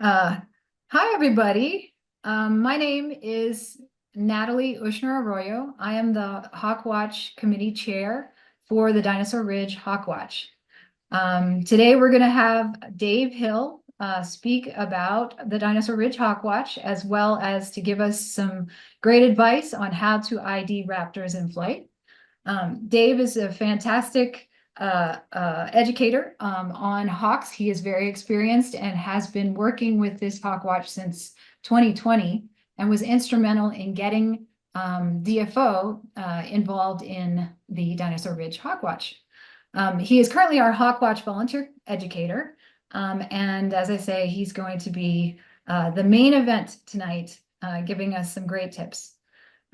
Uh, Hi, everybody. My name is Natalie Ushner Arroyo. I am the Hawkwatch Committee Chair for the Dinosaur Ridge Hawkwatch. Today, we're going to have Dave Hill speak about the Dinosaur Ridge Hawkwatch, as well as to give us some great advice on how to ID raptors in flight. Dave is a fantastic educator on hawks. He is very experienced and has been working with this hawk watch since 2020 and was instrumental in getting DFO involved in the Dinosaur Ridge Hawk Watch. He is currently our Hawk Watch volunteer educator. And as I say, he's going to be the main event tonight, giving us some great tips.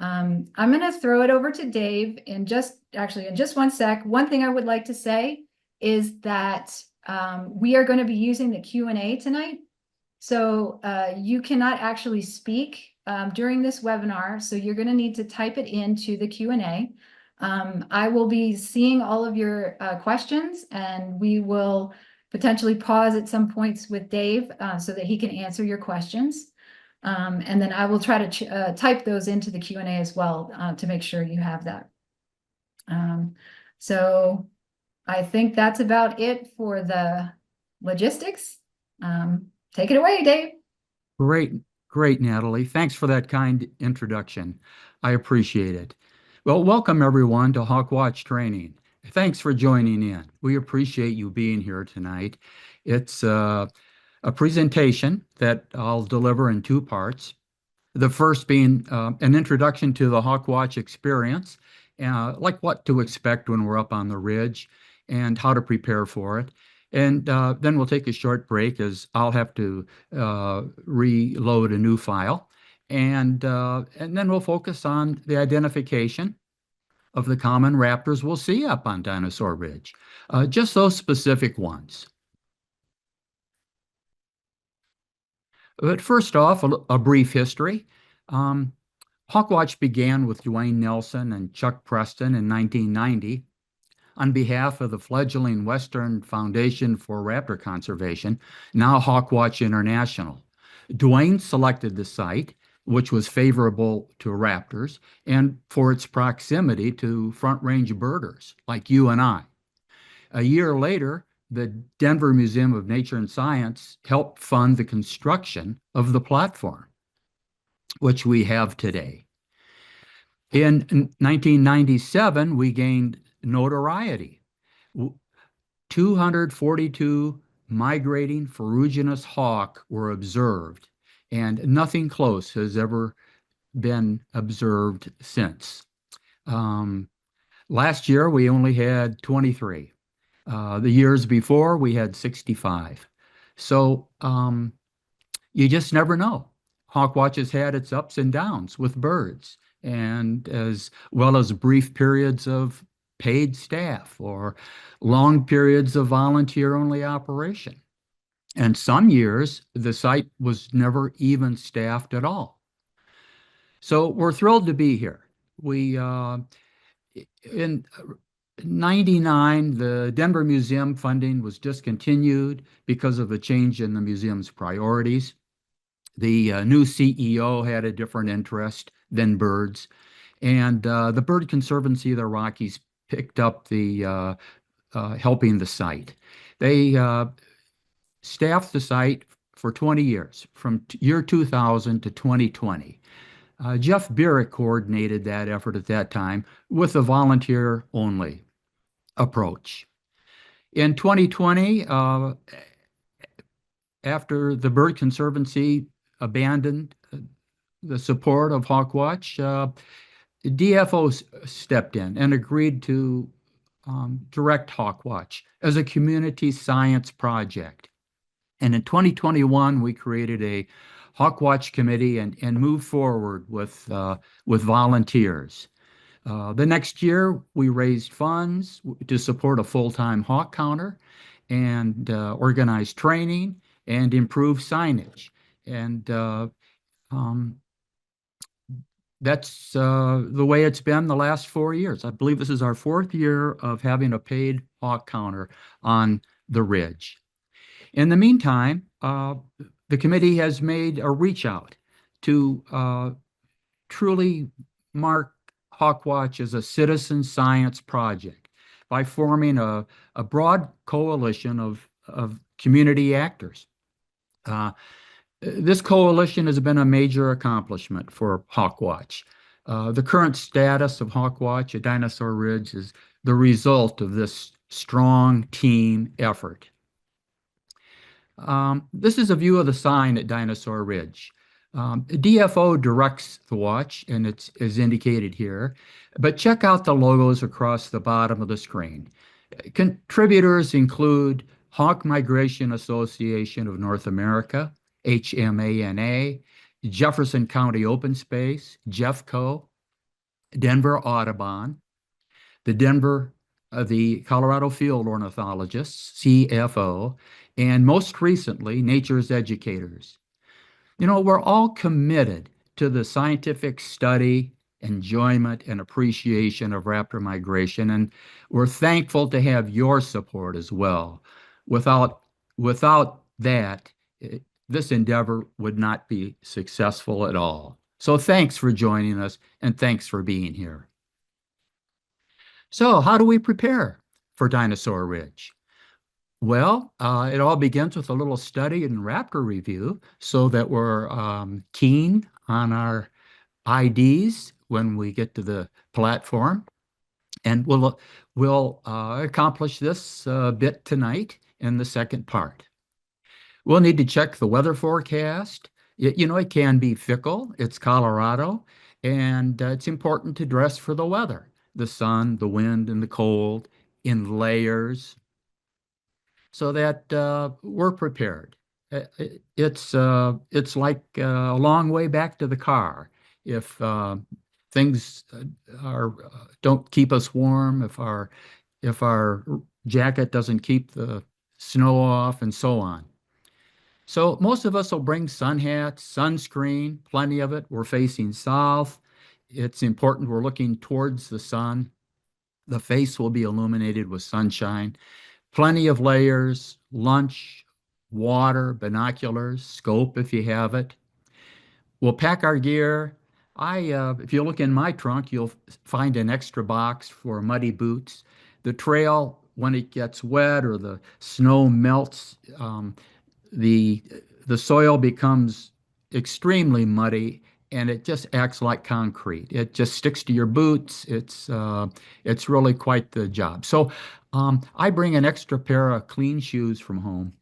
I'm going to throw it over to Dave in just 1 sec. One thing I would like to say is that we are going to be using the Q&A tonight. So you cannot actually speak during this webinar. So you're going to need to type it into the Q&A. I will be seeing all of your questions, and we will potentially pause at some points with Dave so that he can answer your questions. And then I will try to type those into the Q&A as well to make sure you have that. So I think that's about it for the logistics. Take it away, Dave. Great, Natalie. Thanks for that kind introduction. I appreciate it. Well, welcome everyone to Hawkwatch Training. Thanks for joining in. We appreciate you being here tonight. It's a presentation that I'll deliver in 2 parts. The first being an introduction to the Hawkwatch experience, like what to expect when we're up on the ridge and how to prepare for it. And then we'll take a short break as I'll have to reload a new file. And then we'll focus on the identification of the common raptors we'll see up on Dinosaur Ridge, just those specific ones. But first off, a brief history. Hawkwatch began with Dwayne Nelson and Chuck Preston in 1990 on behalf of the fledgling Western Foundation for Raptor Conservation, now Hawkwatch International. Dwayne selected the site, which was favorable to raptors, and for its proximity to front-range birders like you and I. A year later, the Denver Museum of Nature and Science helped fund the construction of the platform, which we have today. In 1997, we gained notoriety. 242 migrating ferruginous hawk were observed, and nothing close has ever been observed since. Last year, we only had 23. The years before, we had 65. So you just never know. Hawkwatch has had its ups and downs with birds, and as well as brief periods of paid staff or long periods of volunteer-only operation. And some years, the site was never even staffed at all. So we're thrilled to be here. In 99, the Denver Museum funding was discontinued because of a change in the museum's priorities. The new CEO had a different interest than birds, and the Bird Conservancy of the Rockies picked up the helping the site. They staffed the site for 20 years, from year 2000 to 2020. Jeff Bierich coordinated that effort at that time with a volunteer-only approach. In 2020, after the Bird Conservancy abandoned the support of Hawkwatch, DFO stepped in and agreed to direct Hawkwatch as a community science project. And in 2021, we created a Hawkwatch committee and moved forward with volunteers. The next year, we raised funds to support a full-time hawk counter and organized training and improve signage. And that's the way it's been the last 4 years. I believe this is our 4th year of having a paid hawk counter on the ridge. In the meantime, the committee has made a reach out to truly mark Hawkwatch as a citizen science project by forming a broad coalition of community actors. Uh, this coalition has been a major accomplishment for Hawkwatch. The current status of Hawkwatch at Dinosaur Ridge is the result of this strong team effort. This is a view of the sign at Dinosaur Ridge. DFO directs the watch, and it's as indicated here, but check out the logos across the bottom of the screen. Contributors include Hawk Migration Association of North America, HMANA, Jefferson County Open Space, JEFCO, Denver Audubon, the Colorado Field Ornithologists, CFO, and most recently, Nature's Educators. You know, we're all committed to the scientific study, enjoyment, and appreciation of raptor migration, and we're thankful to have your support as well. Without without that, this endeavor would not be successful at all. So thanks for joining us, and thanks for being here. So, how do we prepare for Dinosaur Ridge? Well, it all begins with a little study and raptor review so that we're keen on our IDs when we get to the platform. And we'll accomplish this bit tonight in the second part. We'll need to check the weather forecast. It can be fickle. It's Colorado, and it's important to dress for the weather, the sun, the wind, and the cold in layers so that we're prepared. It's like a long way back to the car. If things are don't keep us warm, if our jacket doesn't keep the snow off, and so on. So most of us will bring sun hats, sunscreen, plenty of it. We're facing south. It's important we're looking towards the sun. The face will be illuminated with sunshine. Plenty of layers, lunch, water, binoculars, scope if you have it. We'll pack our gear. If you look in my trunk, you'll find an extra box for muddy boots. The trail, when it gets wet or the snow melts, the the soil becomes extremely muddy and it just acts like concrete. It just sticks to your boots. It's really quite the job. So I bring an extra pair of clean shoes from home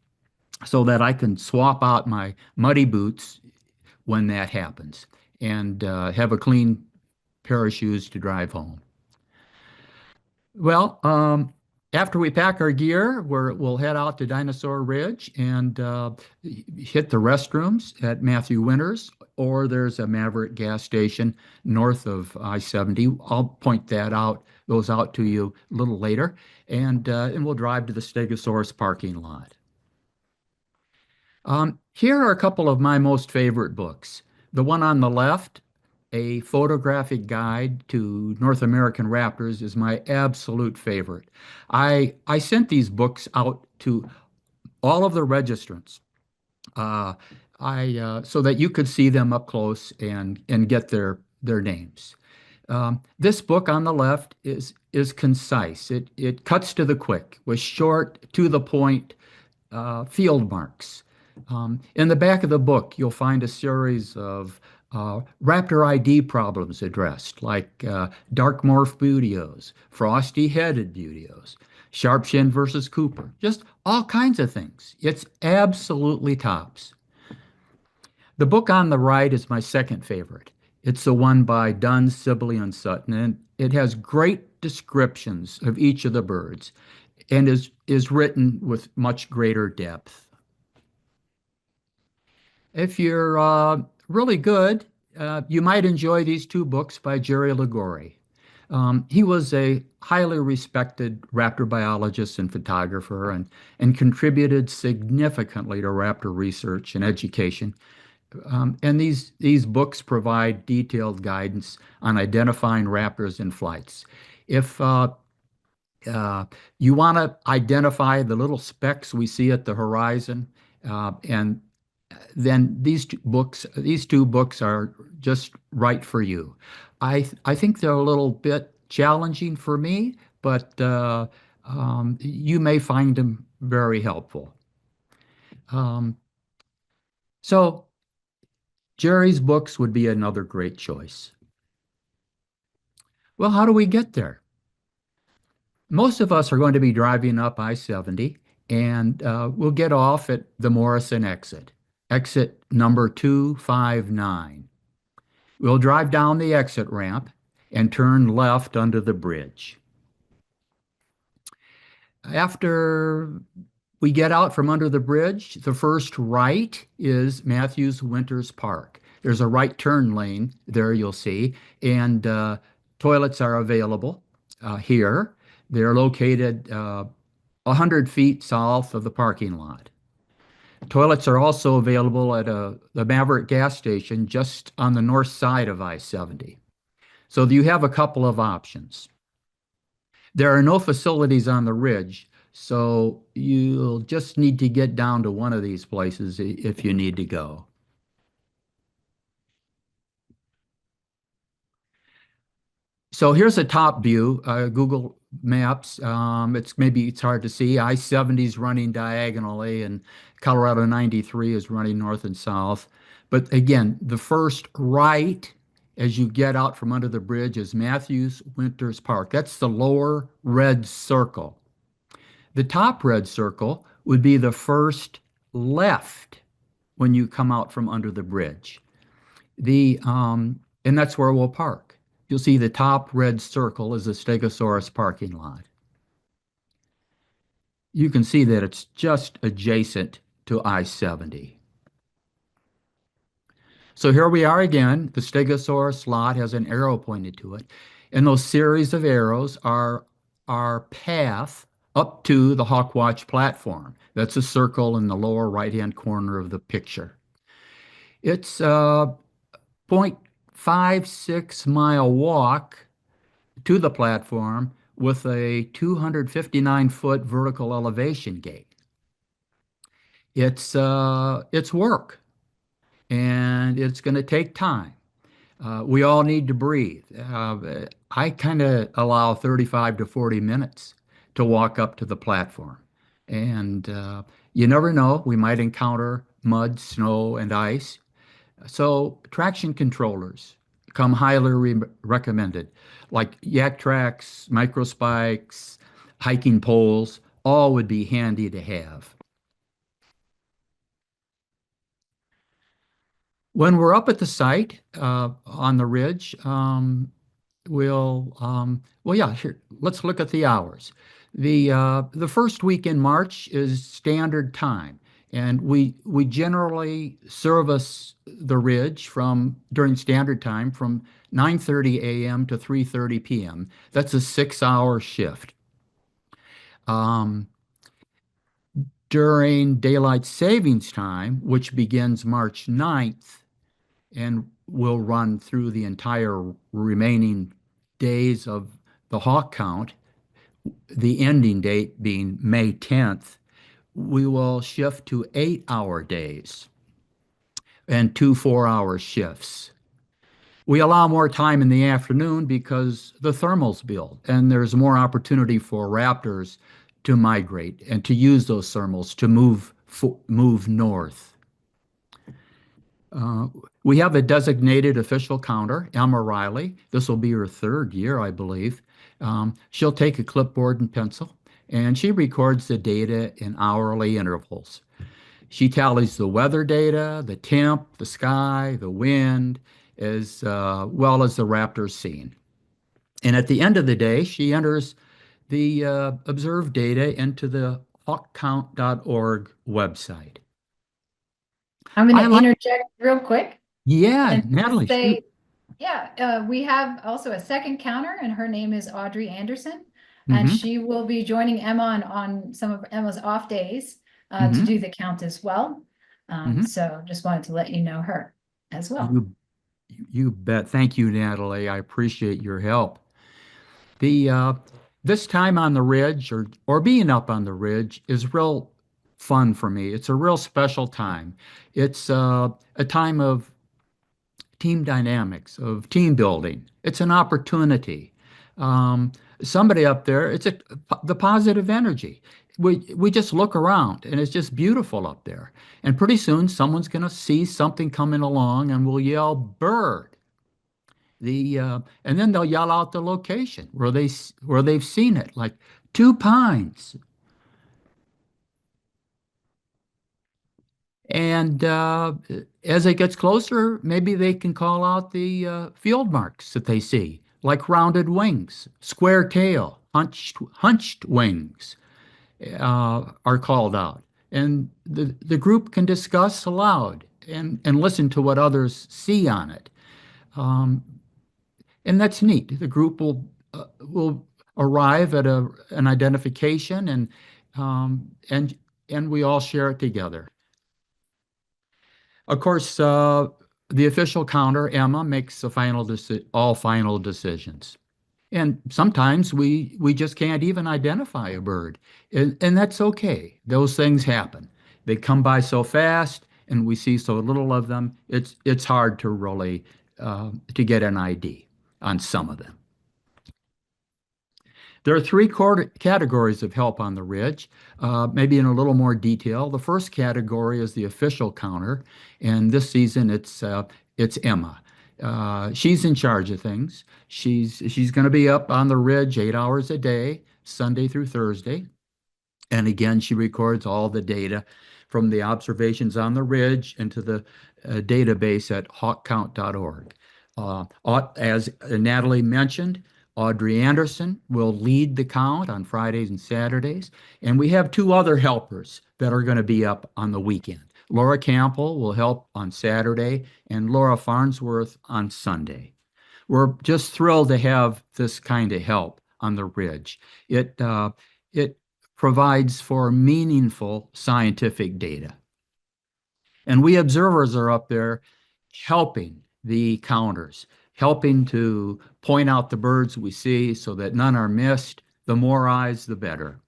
so that I can swap out my muddy boots when that happens and have a clean pair of shoes to drive home. Well, after we pack our gear, we'll head out to Dinosaur Ridge and hit the restrooms at Matthew Winters, or there's a Maverick gas station north of I-70. I'll point those out to you a little later, and we'll drive to the Stegosaurus parking lot. Here are a couple of my most favorite books. The one on the left, A Photographic Guide to North American Raptors, is my absolute favorite. I sent these books out to all of the registrants so that you could see them up close and get their names. This book on the left is concise. It cuts to the quick with short, to the point field marks. In the back of the book, you'll find a series of raptor ID problems addressed, like dark morph buteos, frosty-headed buteos, sharp-shin versus Cooper, just all kinds of things. It's absolutely tops. The book on the right is my second favorite. It's the one by Dunn, Sibley, and Sutton, and it has great descriptions of each of the birds and is written with much greater depth. If you're really good, you might enjoy these two books by Jerry Ligori. He was a highly respected raptor biologist and photographer and contributed significantly to raptor research and education. And these books provide detailed guidance on identifying raptors in flights. If you want to identify the little specks we see at the horizon, and then these two books are just right for you. I think they're a little bit challenging for me, but you may find them very helpful. Um, so Jerry's books would be another great choice. Well, how do we get there? Most of us are going to be driving up I-70, and we'll get off at the Morrison exit number 259. We'll drive down the exit ramp and turn left under the bridge. After we get out from under the bridge, the first right is Matthews Winters Park. There's a right turn lane there, you'll see, and toilets are available here. They're located 100 feet south of the parking lot. Toilets are also available at the Maverick gas station just on the north side of I-70. So you have a couple of options. There are no facilities on the ridge, so you'll just need to get down to one of these places if you need to go. So here's a top view, Google Maps. It's hard to see. I-70 is running diagonally, and Colorado 93 is running north and south. But again, the first right as you get out from under the bridge is Matthews Winters Park. That's the lower red circle. The top red circle would be the first left when you come out from under the bridge. And that's where we'll park. You'll see the top red circle is the Stegosaurus parking lot. You can see that it's just adjacent to I-70. So here we are again. The Stegosaurus lot has an arrow pointed to it. And those series of arrows are our path up to the Hawkwatch platform. That's a circle in the lower right-hand corner of the picture. It's a 0.56-mile walk to the platform with a 259-foot vertical elevation gate. It's work, and it's going to take time. We all need to breathe. I kind of allow 35 to 40 minutes to walk up to the platform. And you never know, we might encounter mud, snow, and ice. So traction controllers come highly recommended, like yak tracks, micro spikes, hiking poles, all would be handy to have. When we're up at the site on the ridge, well, yeah, here, let's look at the hours. The first week in March is standard time, and we generally service the ridge from during standard time from 9:30 a.m. to 3:30 p.m. That's a 6-hour shift. Um, During daylight savings time, which begins March 9th and will run through the entire remaining days of the hawk count, the ending date being May 10th, we will shift to 8-hour days and 2 4-hour shifts. We allow more time in the afternoon because the thermals build and there's more opportunity for raptors to migrate and to use those thermals to move north. Uh, we have a designated official counter, Emma Riley. This will be her 3rd year, I believe. She'll take a clipboard and pencil, and she records the data in hourly intervals. She tallies the weather data, the temp, the sky, the wind, as well as the raptors seen. And at the end of the day, she enters the observed data into the hawkcount.org website. I'm going I to like, interject real quick yeah, and Natalie, shoot. say, yeah, we have also a second counter, and her name is Audrey Anderson, and Mm-hmm, she will be joining Emma on some of Emma's off days to mm-hmm, do the count as well. mm-hmm. So just wanted to let you know her as well. You you bet. Thank you, Natalie. I appreciate your help. The This time on the ridge or being up on the ridge is real fun for me. It's a real special time. It's a time of team dynamics, of team building. It's an opportunity. Um, Somebody up there, the positive energy. We just look around and it's just beautiful up there. And pretty soon someone's going to see something coming along and will yell bird. And then they'll yell out the location where they've seen it, like Two Pines. And as it gets closer, maybe they can call out the field marks that they see, like rounded wings, square tail, hunched wings are called out. And the group can discuss aloud and listen to what others see on it. Um, and that's neat. The group will arrive at an identification um, and and we all share it together. Of course, the official counter, Emma, makes all final decisions. And sometimes we just can't even identify a bird, and that's okay. Those things happen. They come by so fast, and we see so little of them. It's hard to really to get an ID on some of them. There are three categories of help on the ridge, maybe in a little more detail. The first category is the official counter, and this season it's Emma. She's in charge of things. She's going to be up on the ridge 8 hours a day, Sunday through Thursday. And again, she records all the data from the observations on the ridge into the database at hawkcount.org. As Natalie mentioned, Audrey Anderson will lead the count on Fridays and Saturdays. And we have two other helpers that are going to be up on the weekend. Laura Campbell will help on Saturday and Laura Farnsworth on Sunday. We're just thrilled to have this kind of help on the ridge. It provides for meaningful scientific data. And we observers are up there helping the counters, helping to point out the birds we see so that none are missed. The more eyes, the better.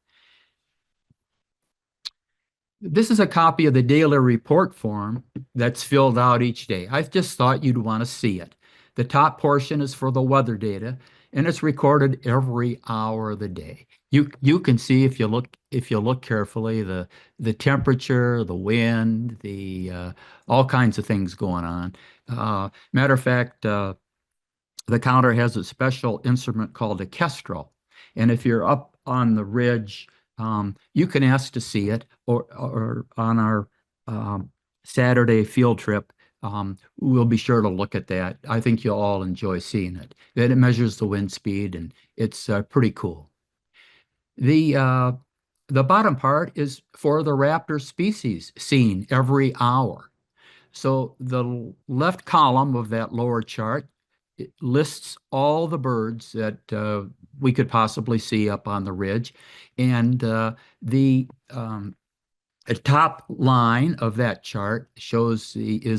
This is a copy of the daily report form that's filled out each day. I just thought you'd want to see it. The top portion is for the weather data, and it's recorded every hour of the day. You can see if you look carefully the temperature, the wind, the all kinds of things going on. Matter of fact, the counter has a special instrument called a kestrel. And if you're up on the ridge, you can ask to see it, or on our Saturday field trip, we'll be sure to look at that. I think you'll all enjoy seeing it. That it measures the wind speed, and it's pretty cool. The bottom part is for the raptor species seen every hour. So the left column of that lower chart, it lists all the birds that we could possibly see up on the ridge. And the top line of that chart is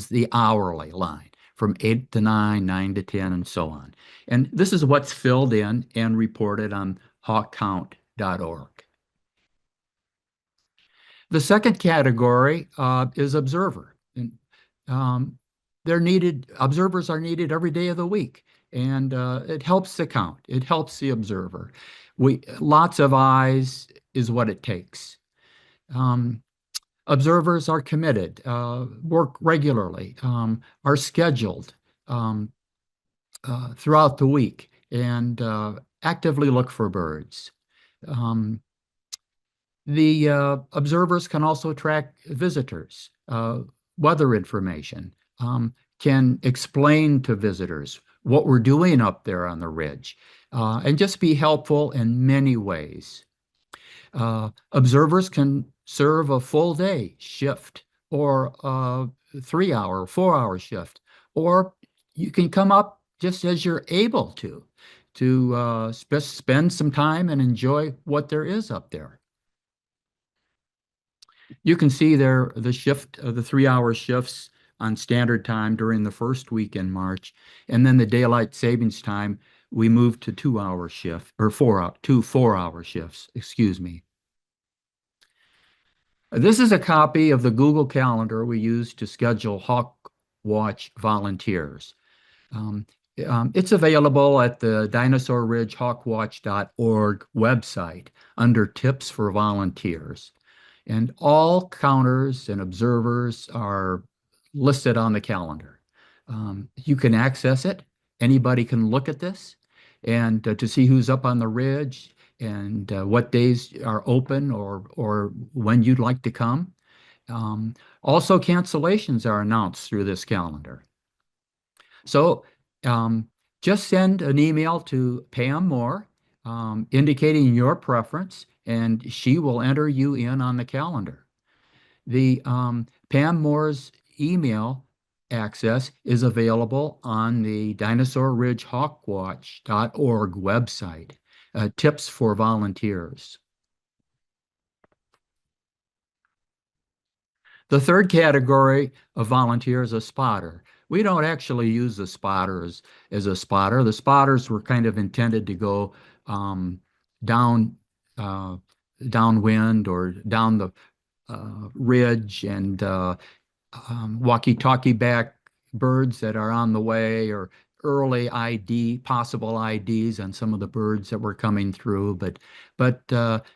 the hourly line from 8 to 9, 9 to 10, and so on. And this is what's filled in and reported on hawkcount.org. The second category is observer. And, observers are needed every day of the week, and it helps the count. It helps the observer. Lots of eyes is what it takes. Observers are committed, work regularly, are scheduled throughout the week, and actively look for birds. The observers can also track visitors, weather information, can explain to visitors what we're doing up there on the ridge, and just be helpful in many ways. Observers can serve a full day shift, or a 3-hour, 4-hour shift, or you can come up just as you're able to spend some time and enjoy what there is up there. You can see there the 3-hour shifts on standard time during the first week in March, and then the daylight savings time, we moved to 2-hour shift, or 4-hour shifts, excuse me. This is a copy of the Google Calendar we use to schedule Hawk Watch volunteers. Um, it's available at the dinosaurridgehawkwatch.org website under Tips for Volunteers. And all counters and observers are listed on the calendar. You can access it. Anybody can look at this and to see who's up on the ridge and what days are open or when you'd like to come. Um, Also, cancellations are announced through this calendar. So um, just send an email to Pam Moore indicating your preference, and she will enter you in on the calendar. The Pam Moore's email access is available on the dinosaurridgehawkwatch.org website. Tips for volunteers. The third category of volunteer is a spotter. We don't actually use the spotters as a spotter. The spotters were kind of intended to go um, down uh, downwind or down the ridge and walkie-talkie back birds that are on the way or early possible IDs on some of the birds that were coming through. But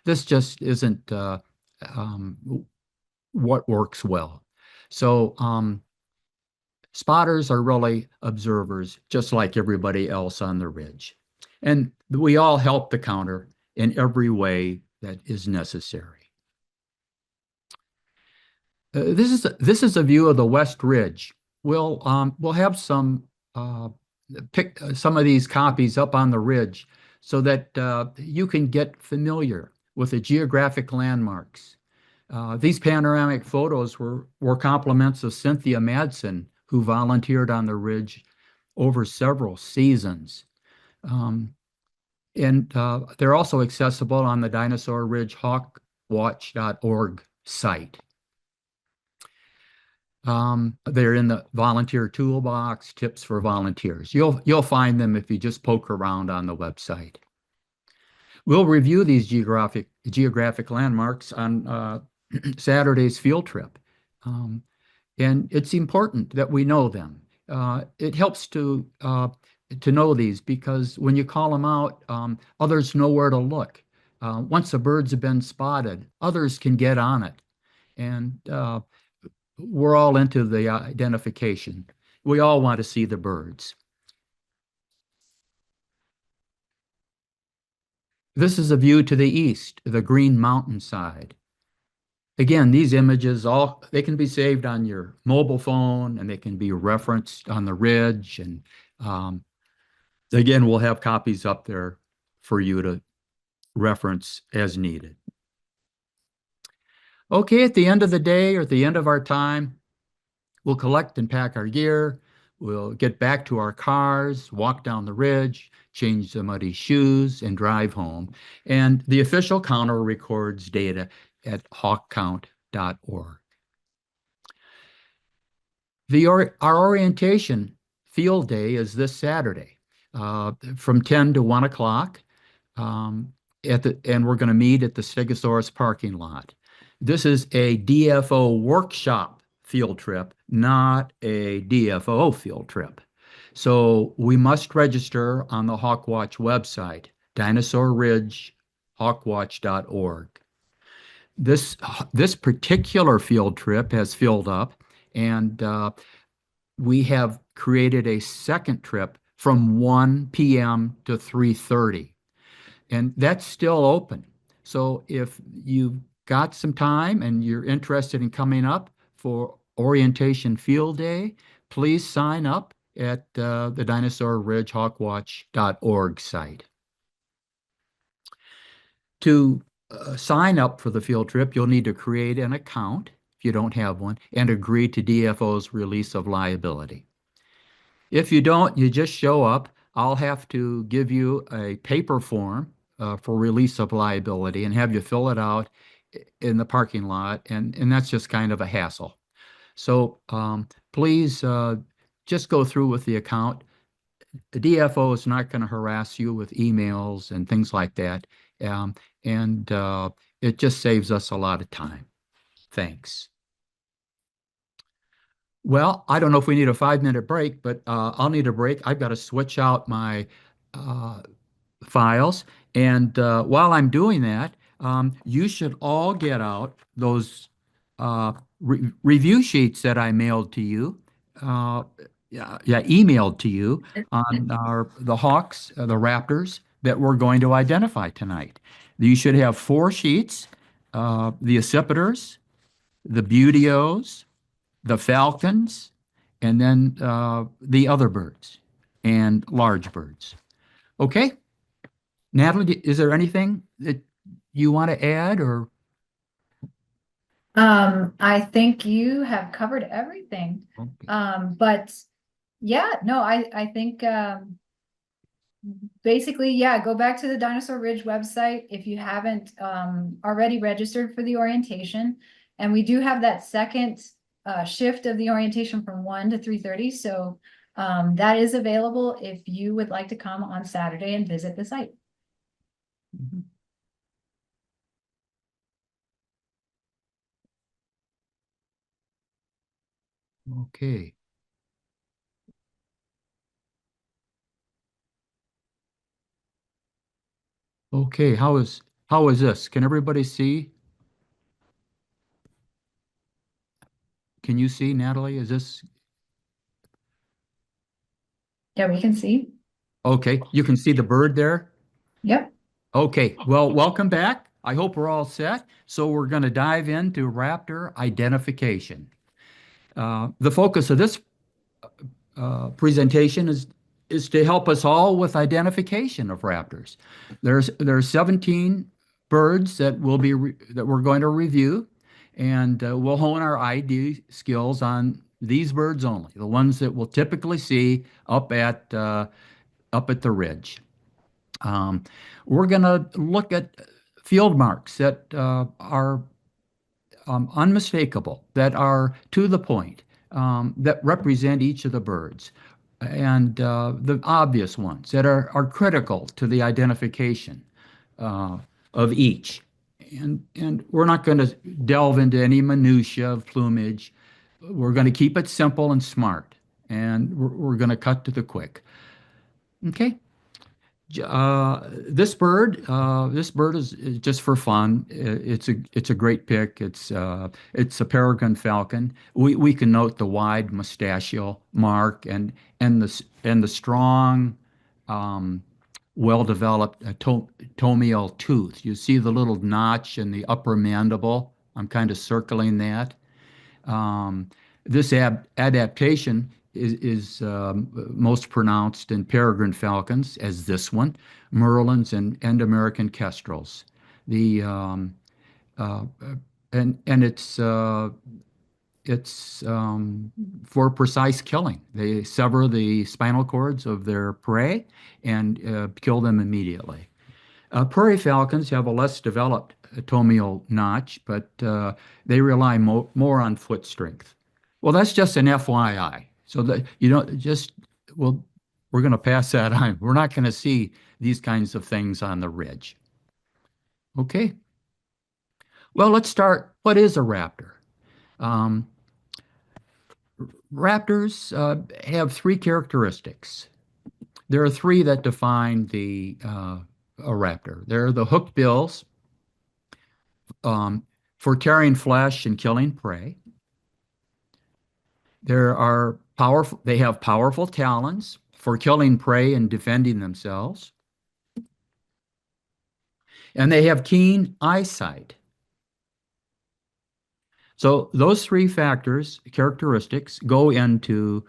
this just isn't um, what works well. So spotters are really observers, just like everybody else on the ridge. And we all help the counter in every way that is necessary. This is a view of the West Ridge. We'll have some pick some of these copies up on the ridge so that you can get familiar with the geographic landmarks. These panoramic photos were compliments of Cynthia Madsen, who volunteered on the ridge over several seasons. Um, and they're also accessible on the Dinosaur Ridge Hawkwatch.org site. They're in the volunteer toolbox, tips for volunteers. You'll find them if you just poke around on the website. We'll review these geographic landmarks on Saturday's field trip. Um, and it's important that we know them. It helps to know these because when you call them out, others know where to look. Once the birds have been spotted, others can get on it. And we're all into the identification. We all want to see the birds. This is a view to the east, the green mountainside. Again, these images they can be saved on your mobile phone and they can be referenced on the ridge. And again, we'll have copies up there for you to reference as needed. Okay, at the end of the day or at the end of our time, we'll collect and pack our gear. We'll get back to our cars, walk down the ridge, change the muddy shoes, and drive home. And the official counter records data at hawkcount.org. Our orientation field day is this Saturday from 10 to 1 o'clock. And we're going to meet at the Stegosaurus parking lot. This is a DFO workshop field trip, not a DFO field trip. So we must register on the Hawkwatch website, dinosaurridgehawkwatch.org. This particular field trip has filled up, and we have created a second trip from 1 p.m. to 3:30, and that's still open. So if you've got some time and you're interested in coming up for Orientation Field Day, please sign up at the dinosaurridgehawkwatch.org site. To sign up for the field trip, you'll need to create an account if you don't have one and agree to DFO's release of liability. If you don't, you just show up. I'll have to give you a paper form for release of liability and have you fill it out in the parking lot, and that's just kind of a hassle. So please just go through with the account. The DFO is not going to harass you with emails and things like that, and it just saves us a lot of time. Thanks. Well, I don't know if we need a 5 minute break, but I'll need a break. I've got to switch out my uh, files. And while I'm doing that, you should all get out those review sheets that I mailed to you, uh, yeah, emailed to you on the Hawks, the Raptors that we're going to identify tonight. You should have 4 sheets, the accipiters, the Buteos, the falcons, and then the other birds and large birds. Okay? Natalie, is there anything that you want to add or? I think you have covered everything. Okay. But yeah, no, I think, basically, yeah, go back to the Dinosaur Ridge website if you haven't, already registered for the orientation. And we do have that second, shift of the orientation from 1 to 3:30. So, that is available if you would like to come on Saturday and visit the site. Mhm. Okay. Okay. How is this? Can everybody see? Can you see, Natalie? Is this Yeah, we can see. okay? You can see the bird there? Yep. Okay. Well, welcome back. I hope we're all set. So we're going to dive into raptor identification. The focus of this presentation is to help us all with identification of raptors. There's 17 birds that that we're going to review, and we'll hone our ID skills on these birds only, the ones that we'll typically see up at the ridge. Um, we're going to look at field marks that are unmistakable, that are to the point, that represent each of the birds, and the obvious ones that are critical to the identification uh, of each. And we're not going to delve into any minutia of plumage. We're going to keep it simple and smart, and we're going to cut to the quick. Okay. This bird is just for fun. It's a great pick. It's a peregrine falcon. We can note the wide moustachial mark and the strong, um, well-developed tomial tooth. You see the little notch in the upper mandible. I'm kind of circling that. Um, this adaptation is most pronounced in peregrine falcons, as this one, merlins, and American kestrels. The uh, and it's for precise killing. They sever the spinal cords of their prey and kill them immediately. Prairie falcons have a less developed tomial notch, but they rely more on foot strength. Well, that's just an FYI. So that you don't just, well, we're going to pass that on. We're not going to see these kinds of things on the ridge. Okay. Well, let's start. What is a raptor? Um, Raptors have 3 characteristics. There are 3 that define a raptor. They're the hooked bills, um, for tearing flesh and killing prey. They have powerful talons for killing prey and defending themselves. And they have keen eyesight. So those 3 characteristics, go into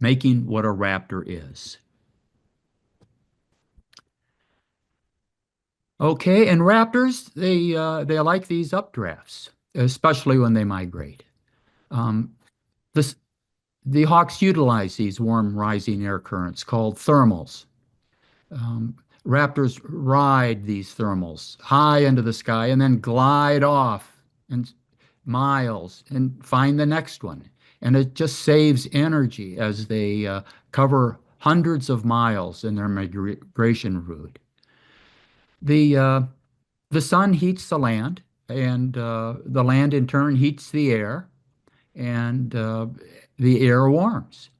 making what a raptor is. Okay, and raptors, they like these updrafts, especially when they migrate. Um, this, the hawks utilize these warm rising air currents called thermals. Raptors ride these thermals high into the sky and then glide off and miles and find the next one. And it just saves energy as they cover hundreds of miles in their migration route. The, uh, the sun heats the land, and the land in turn heats the air, and the air warms.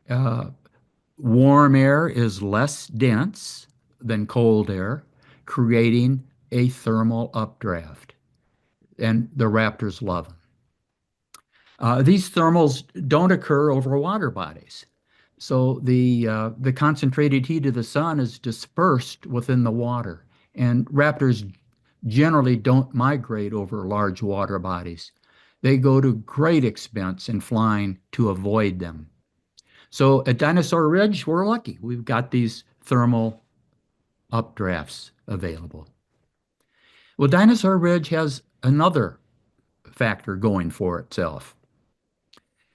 Uh, Warm air is less dense than cold air, creating a thermal updraft, and the raptors love them. These thermals don't occur over water bodies. So the concentrated heat of the sun is dispersed within the water, and raptors generally don't migrate over large water bodies. They go to great expense in flying to avoid them. So at Dinosaur Ridge, we're lucky. We've got these thermal updrafts available. Well, Dinosaur Ridge has another factor going for itself.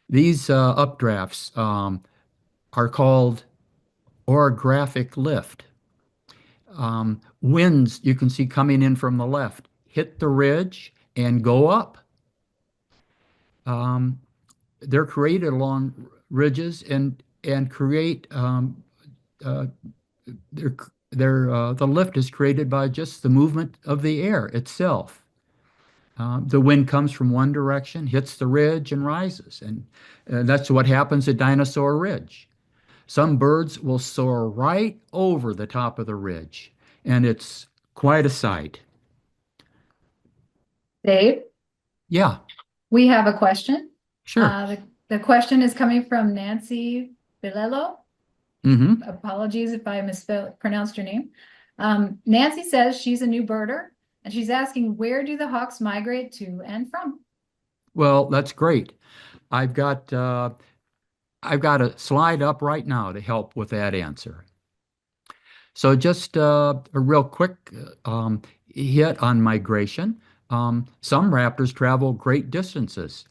These updrafts are called orographic lift. Winds you can see coming in from the left hit the ridge and go up. Um, they're created along ridges and create uh, the lift is created by just the movement of the air itself. The wind comes from one direction, hits the ridge, and rises, and that's what happens at Dinosaur Ridge. Some birds will soar right over the top of the ridge, and it's quite a sight. Dave, Yeah, we have a question. sure. The question is coming from Nancy Bilello. Hmm. Apologies if I mispronounced your name. Nancy says she's a new birder and she's asking, where do the hawks migrate to and from? Well, that's great. I've got uh, I've got a slide up right now to help with that answer. So just a real quick hit on migration. Some raptors travel great distances.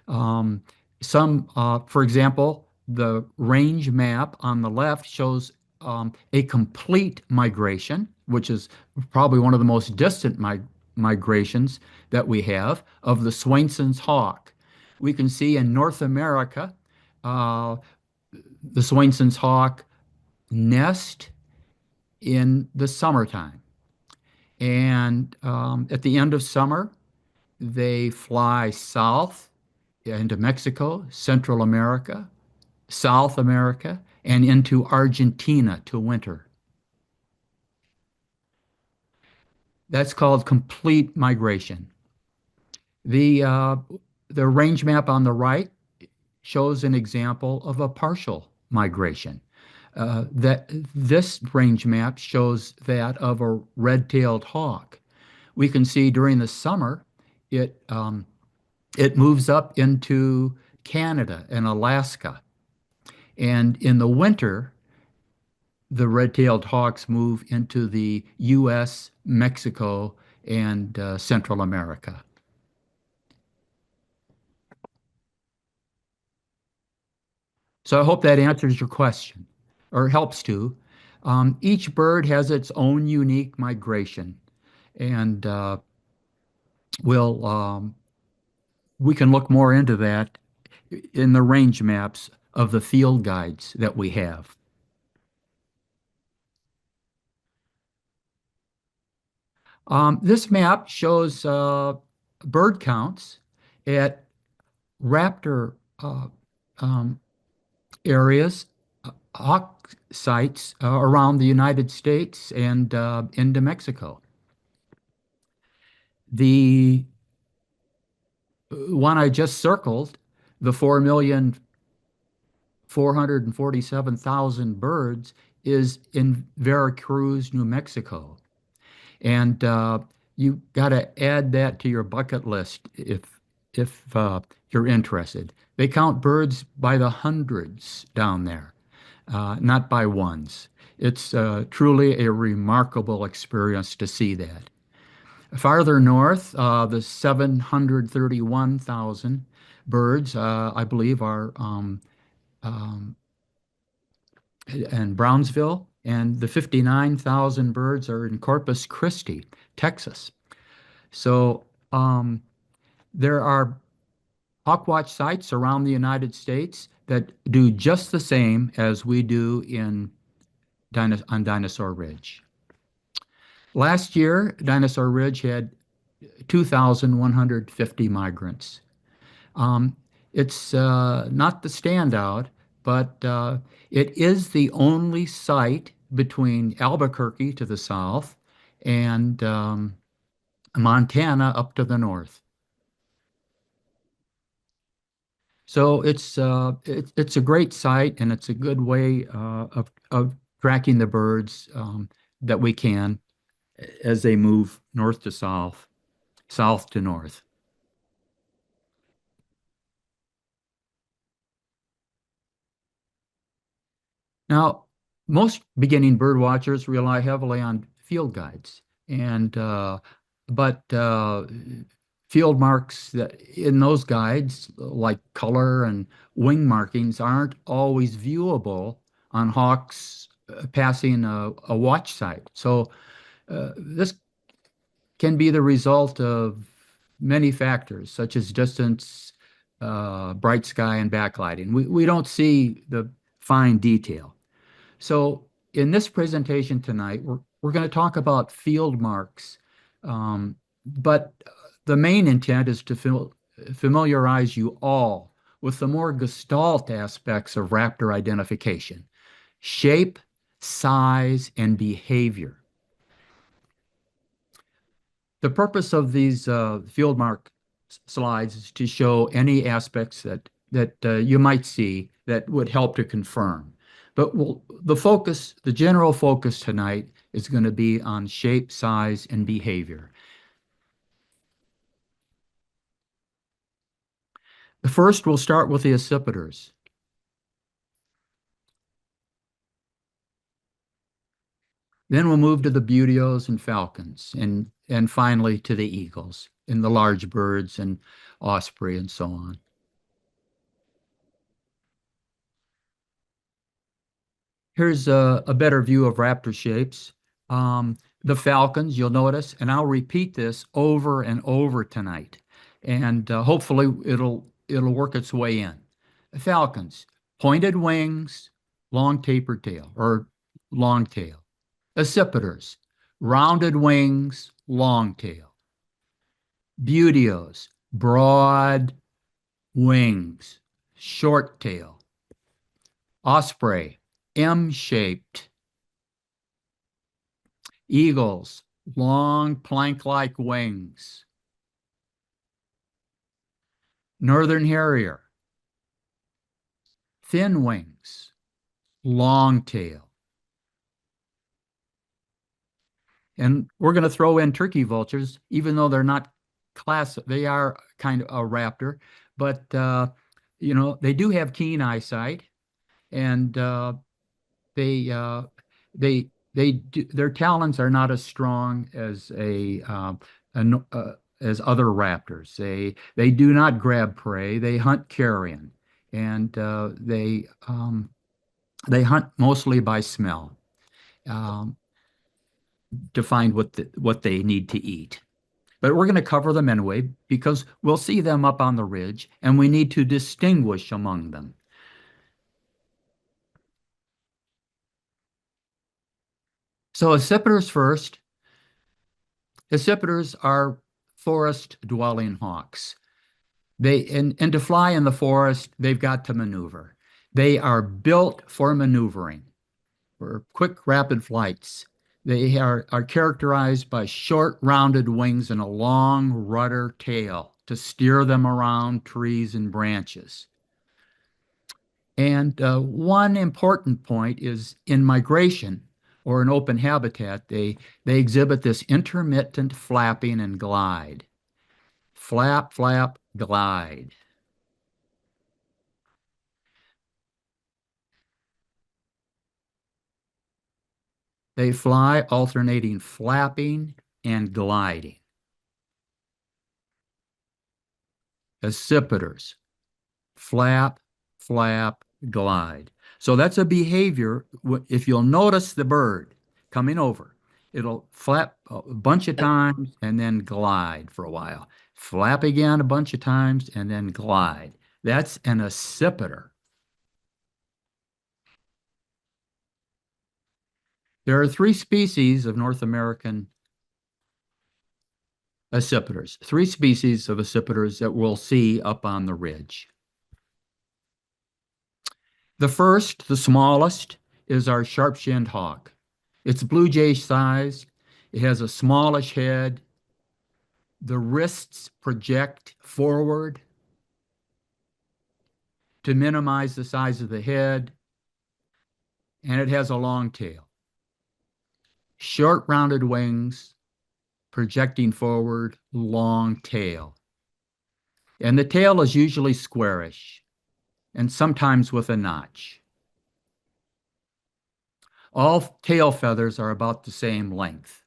Um, for example, the range map on the left shows a complete migration, which is probably one of the most distant migrations that we have of the Swainson's hawk. We can see in North America, uh, the Swainson's hawk nest in the summertime. And at the end of summer, they fly south into Mexico, Central America, South America, and into Argentina to winter. That's called complete migration. The, uh, the range map on the right shows an example of a partial migration. That this range map shows that of a red-tailed hawk. We can see during the summer, it it moves up into Canada and Alaska, and in the winter, the red-tailed hawks move into the U.S., Mexico, and Central America. So I hope that answers your question, or helps to. Each bird has its own unique migration, and we'll we can look more into that in the range maps of the field guides that we have. This map shows bird counts at raptor um, areas, hawk sites around the United States and into Mexico. The one I just circled, the 4,447,000 birds, is in Veracruz, New Mexico. And you got to add that to your bucket list if you're interested. They count birds by the hundreds down there, not by ones. It's truly a remarkable experience to see that. Farther north, the 731,000 birds, I believe, are um, in Brownsville, and the 59,000 birds are in Corpus Christi, Texas. So there are hawkwatch sites around the United States that do just the same as we do on Dinosaur Ridge. Last year, Dinosaur Ridge had 2,150 migrants. Um, it's not the standout, but it is the only site between Albuquerque to the south and Montana up to the north. So it's a great site, and it's a good way of tracking the birds that we can as they move north to south, south to north. Now, most beginning bird watchers rely heavily on field guides, and but field marks that in those guides, like color and wing markings, aren't always viewable on hawks passing a watch site. So this can be the result of many factors, such as distance, bright sky, and backlighting. We don't see the fine detail. So in this presentation tonight, we're going to talk about field marks, but the main intent is to familiarize you all with the more gestalt aspects of raptor identification: shape, size, and behavior. The purpose of these field mark slides is to show any aspects that you might see that would help to confirm. But the general focus tonight is going to be on shape, size, and behavior. First, we'll start with the accipiters. Then we'll move to the buteos and falcons, and finally to the eagles and the large birds and osprey and so on. Here's a better view of raptor shapes. The falcons, you'll notice, and I'll repeat this over and over tonight, and hopefully it'll work its way in. Falcons, pointed wings, long tapered tail or long tail. Accipiters, rounded wings, long tail. Buteos, broad wings, short tail. Osprey, M-shaped. Eagles, long plank-like wings. Northern Harrier, thin wings, long tail. And we're going to throw in turkey vultures, even though they're not they are kind of a raptor, but they do have keen eyesight, and they their talons are not as strong as as other raptors. They do not grab prey. They hunt carrion, and they hunt mostly by smell um, to find what they need to eat. But we're going to cover them anyway because we'll see them up on the ridge, and we need to distinguish among them. So accipiters first. Accipiters are forest-dwelling hawks. And to fly in the forest, they've got to maneuver. They are built for maneuvering, for quick, rapid flights. They are characterized by short, rounded wings and a long rudder tail to steer them around trees and branches. And one important point is in migration or in open habitat, they exhibit this intermittent flapping and glide. Flap, flap, glide. They fly alternating flapping and gliding. Accipiters, flap, flap, glide. So that's a behavior. If you'll notice the bird coming over, it'll flap a bunch of times and then glide for a while. Flap again a bunch of times and then glide. That's an accipiter. There are three species of North American accipiters, three species of accipiters that we'll see up on the ridge. The first, the smallest, is our sharp-shinned hawk. It's blue jay size. It has a smallish head. The wrists project forward to minimize the size of the head, and it has a long tail. Short rounded wings, projecting forward, long tail. And the tail is usually squarish, and sometimes with a notch. All tail feathers are about the same length.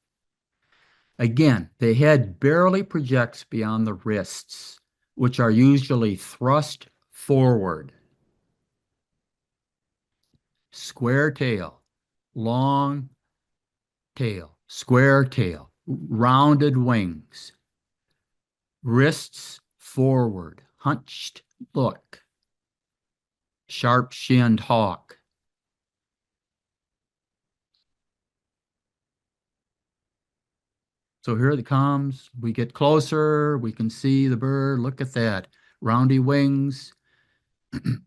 Again, the head barely projects beyond the wrists, which are usually thrust forward. Square tail, long tail, square tail, rounded wings, wrists forward, hunched look, sharp-shinned hawk. So here it comes. We get closer. We can see the bird. Look at that. Roundy wings,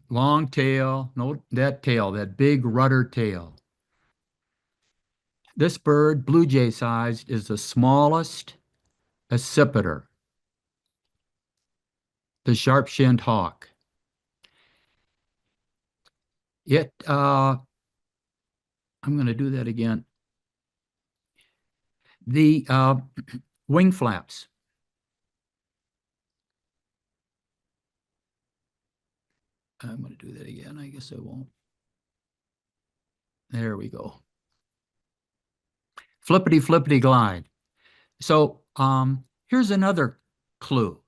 long tail. Note that tail, that big rudder tail. This bird, blue jay sized, is the smallest accipiter, the sharp-shinned hawk. I'm going to do that again. The wing flaps. I'm going to do that again. I guess I won't. There we go. Flippity, flippity glide. So here's another clue.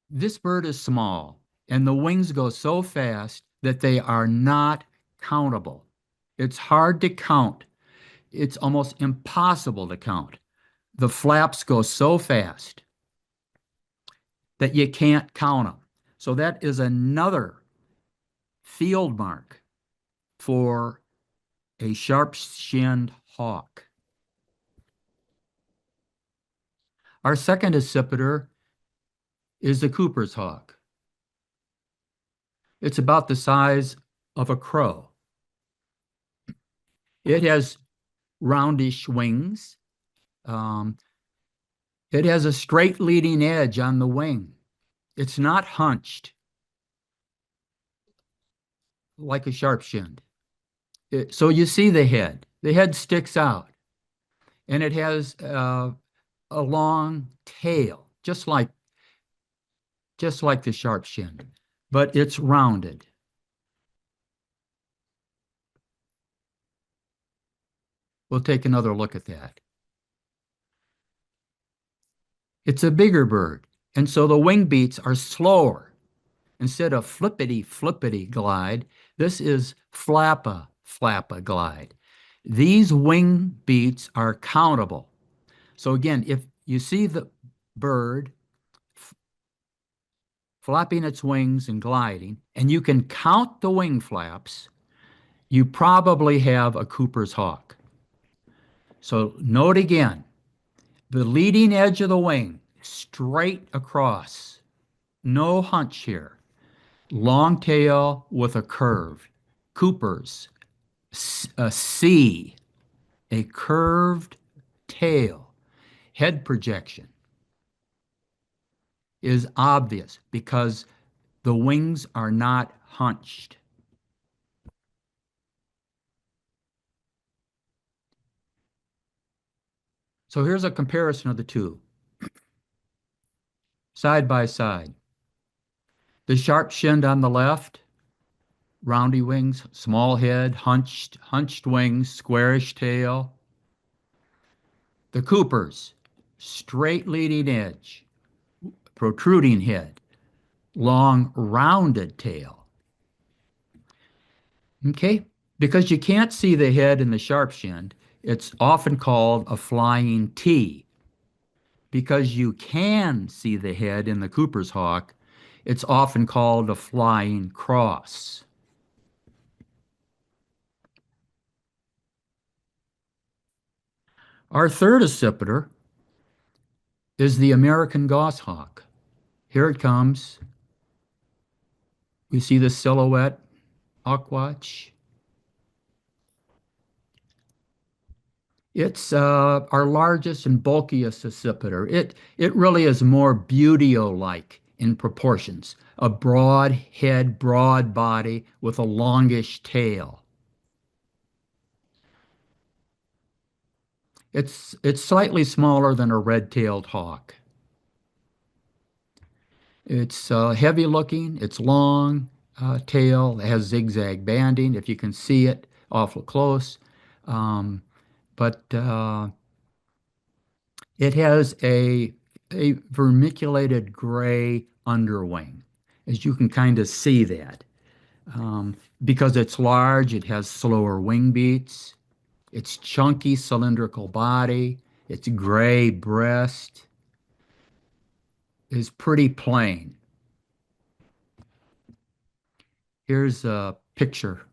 This bird is small, and the wings go so fast that they are not countable. It's hard to count. It's almost impossible to count. The flaps go so fast that you can't count them. So that is another field mark for a sharp-shinned hawk. Our second accipiter is the Cooper's hawk. It's about the size of a crow. It has roundish wings. It has a straight leading edge on the wing. It's not hunched like a sharp-shinned. So you see the head. The head sticks out, and it has a long tail, just like the sharp-shinned, but it's rounded. We'll take another look at that. It's a bigger bird, and so the wing beats are slower. Instead of flippity, flippity glide, this is flappa, flappa glide. These wing beats are countable. So again, if you see the bird flapping its wings and gliding, and you can count the wing flaps, you probably have a Cooper's hawk. So note again, the leading edge of the wing, straight across, no hunch here. Long tail with a curve. Cooper's, a C, a curved tail. Head projection is obvious because the wings are not hunched. So here's a comparison of the two, side by side. The sharp-shinned on the left, roundy wings, small head, hunched wings, squarish tail. The Coopers, straight leading edge, protruding head, long rounded tail. Okay, because you can't see the head in the sharp-shinned, it's often called a flying T. Because you can see the head in the Cooper's hawk, it's often called a flying cross. Our third accipiter is the American goshawk. Here it comes. You see the silhouette, Hawkwatch. It's our largest and bulkiest accipiter. It really is more Buteo-like in proportions. A broad head, broad body with a longish tail. It's slightly smaller than a red-tailed hawk. It's heavy looking. It's long tail. It has zigzag banding. If you can see it awful close, um, but it has a vermiculated gray underwing, as you can kind of see that. Because it's large, it has slower wing beats. Its chunky cylindrical body, its gray breast is pretty plain. Here's a picture.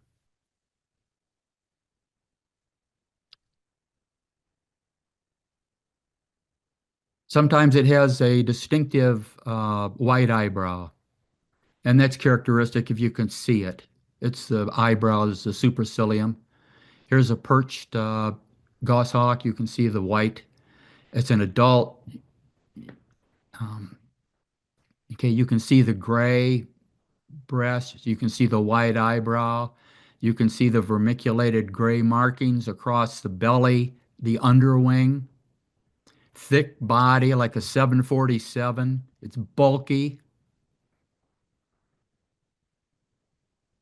Sometimes it has a distinctive white eyebrow, and that's characteristic if you can see it. It's the eyebrows, the supercilium. Here's a perched goshawk. You can see the white. It's an adult. Um, okay, you can see the gray breast. You can see the white eyebrow. You can see the vermiculated gray markings across the belly, the underwing. Thick body like a 747. It's bulky,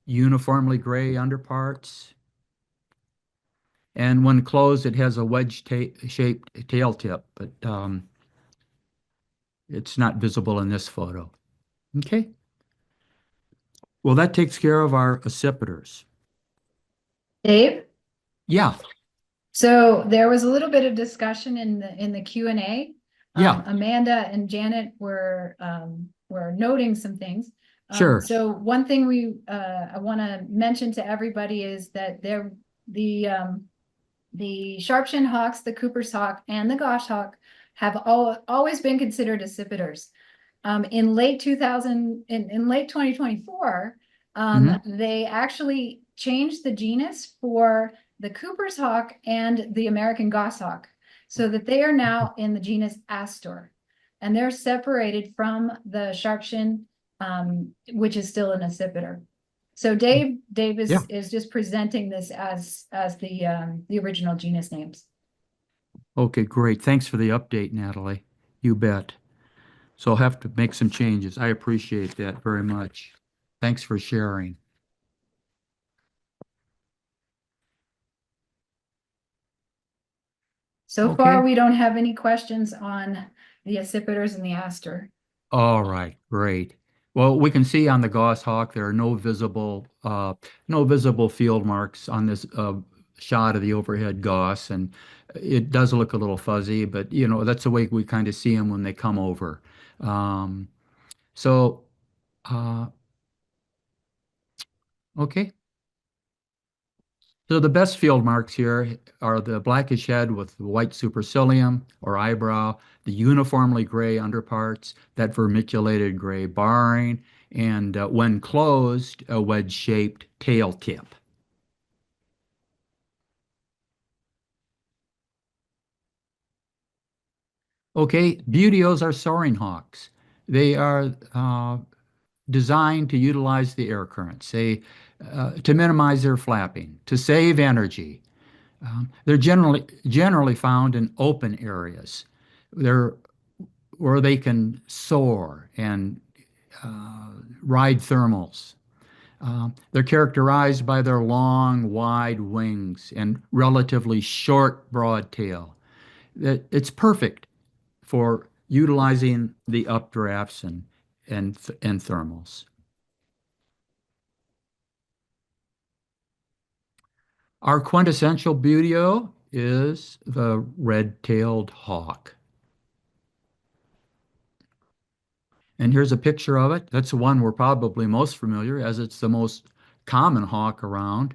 uniformly gray underparts. And when closed, it has a wedge-shaped tail tip, but it's not visible in this photo. Okay. Well, that takes care of our accipiters. Dave? Yeah, So there was a little bit of discussion in the Q&A. yeah, Amanda and Janet were noting some things. sure. So one thing I want to mention to everybody is that the sharp-shinned hawks, the Cooper's hawk, and the goshawk have always been considered accipiters. In late 2024, Hmm. they actually changed the genus for the Cooper's hawk and the American goshawk, so that they are now in the genus Astor, and they're separated from the sharpshin, which is still an accipiter. So Dave Yeah. is just presenting this as the original genus names. Okay, great. Thanks for the update, Natalie. You bet. So I'll have to make some changes. I appreciate that very much. Thanks for sharing. So far, Okay. we don't have any questions on the accipiters and the aster. All right, great. Well, we can see on the goshawk there are no visible field marks on this shot of the overhead goss, and it does look a little fuzzy, but that's the way we kind of see them when they come over. Um, so, uh, okay. So the best field marks here are the blackish head with the white supercilium or eyebrow, the uniformly gray underparts, that vermiculated gray barring, and when closed, a wedge-shaped tail tip. Okay, Buteos are soaring hawks. They are designed to utilize the air currents, to minimize their flapping, to save energy. They're generally found in open areas. They're where they can soar and ride thermals. They're characterized by their long, wide wings and relatively short, broad tail. It's perfect for utilizing the updrafts and thermals. Our quintessential buteo is the red-tailed hawk. And here's a picture of it. That's the one we're probably most familiar, as it's the most common hawk around.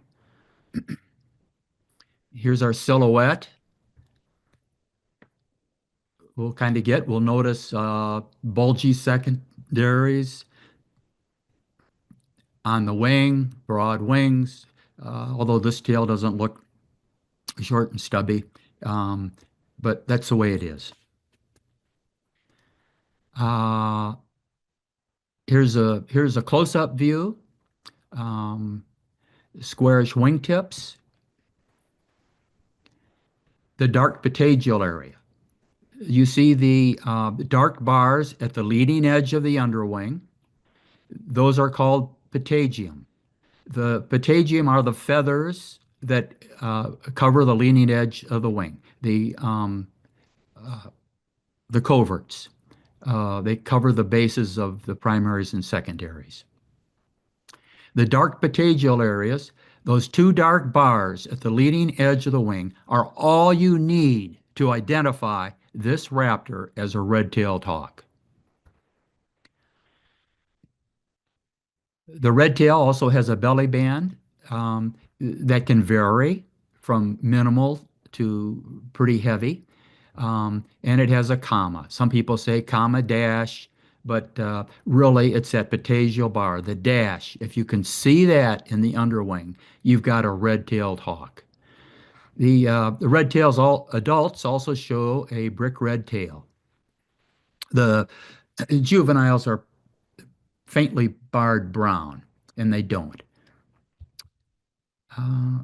Here's our silhouette. we'll kind of get. We'll notice bulgy secondaries on the wing, broad wings, although this tail doesn't look short and stubby, um, but that's the way it is. Uh, here's a close-up view, um, squarish wingtips, the dark patagial area. You see the dark bars at the leading edge of the underwing. Those are called patagium. The patagium are the feathers that cover the leading edge of the wing, the coverts. They cover the bases of the primaries and secondaries. The dark patagial areas, those two dark bars at the leading edge of the wing, are all you need to identify this raptor as a red-tailed hawk. The red tail also has a belly band that can vary from minimal to pretty heavy. And it has a comma. Some people say comma dash, but really it's that patagial bar, the dash. If you can see that in the underwing, you've got a red-tailed hawk. The red tails, all adults also show a brick red tail. The juveniles are faintly barred brown, and they don't. Uh,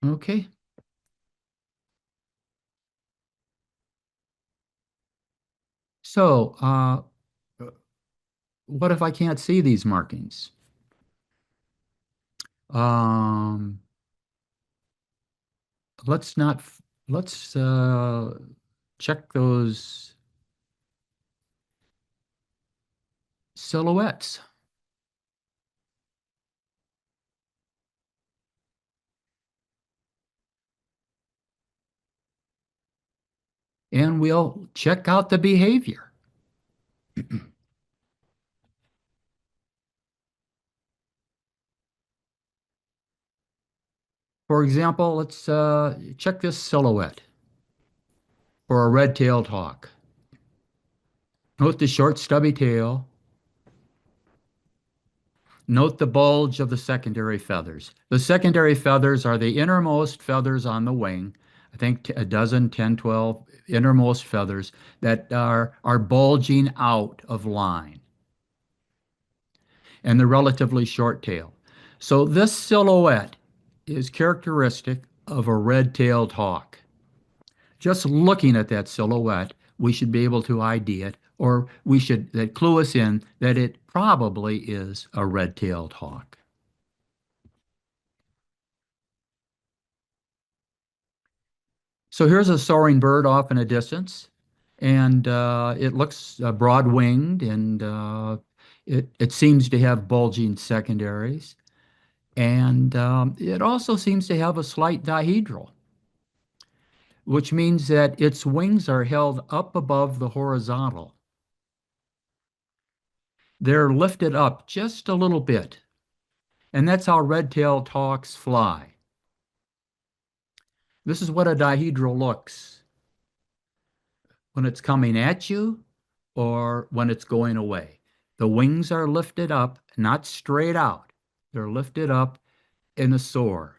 okay. So, what if I can't see these markings? Um, let's not, let's check those silhouettes. And we'll check out the behavior. For example, let's check this silhouette for a red-tailed hawk. Note the short, stubby tail. Note the bulge of the secondary feathers. The secondary feathers are the innermost feathers on the wing. I think a dozen, 10, 12 innermost feathers that are bulging out of line, and the relatively short tail. So this silhouette is characteristic of a red-tailed hawk. Just looking at that silhouette, we should be able to ID it, or we should that clue us in that it probably is a red-tailed hawk. So here's a soaring bird off in a distance, and it looks broad-winged, and it seems to have bulging secondaries, and it also seems to have a slight dihedral, which means that its wings are held up above the horizontal. They're lifted up just a little bit, and that's how red-tailed hawks fly. This is what a dihedral looks when it's coming at you or when it's going away. The wings are lifted up, not straight out. They're lifted up in a soar.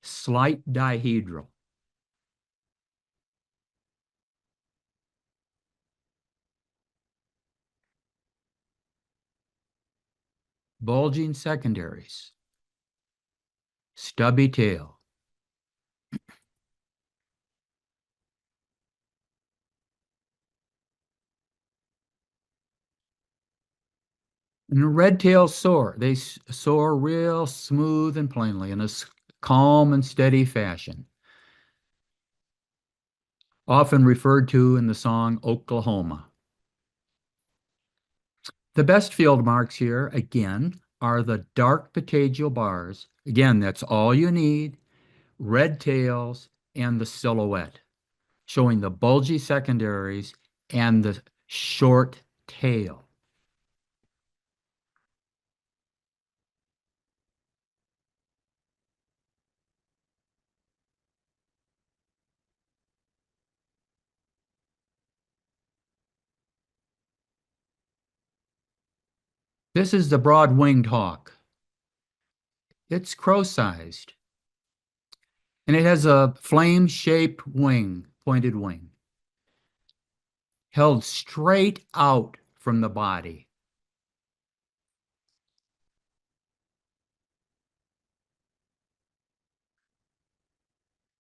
Slight dihedral. Bulging secondaries. Stubby tail. And the red tails soar. They soar real smooth and plainly in a calm and steady fashion, often referred to in the song Oklahoma. The best field marks here, again, are the dark patagial bars. Again, that's all you need. Red tails and the silhouette, showing the bulgy secondaries and the short tail. This is the broad-winged hawk. It's crow-sized, and it has a flame-shaped wing, pointed wing, held straight out from the body.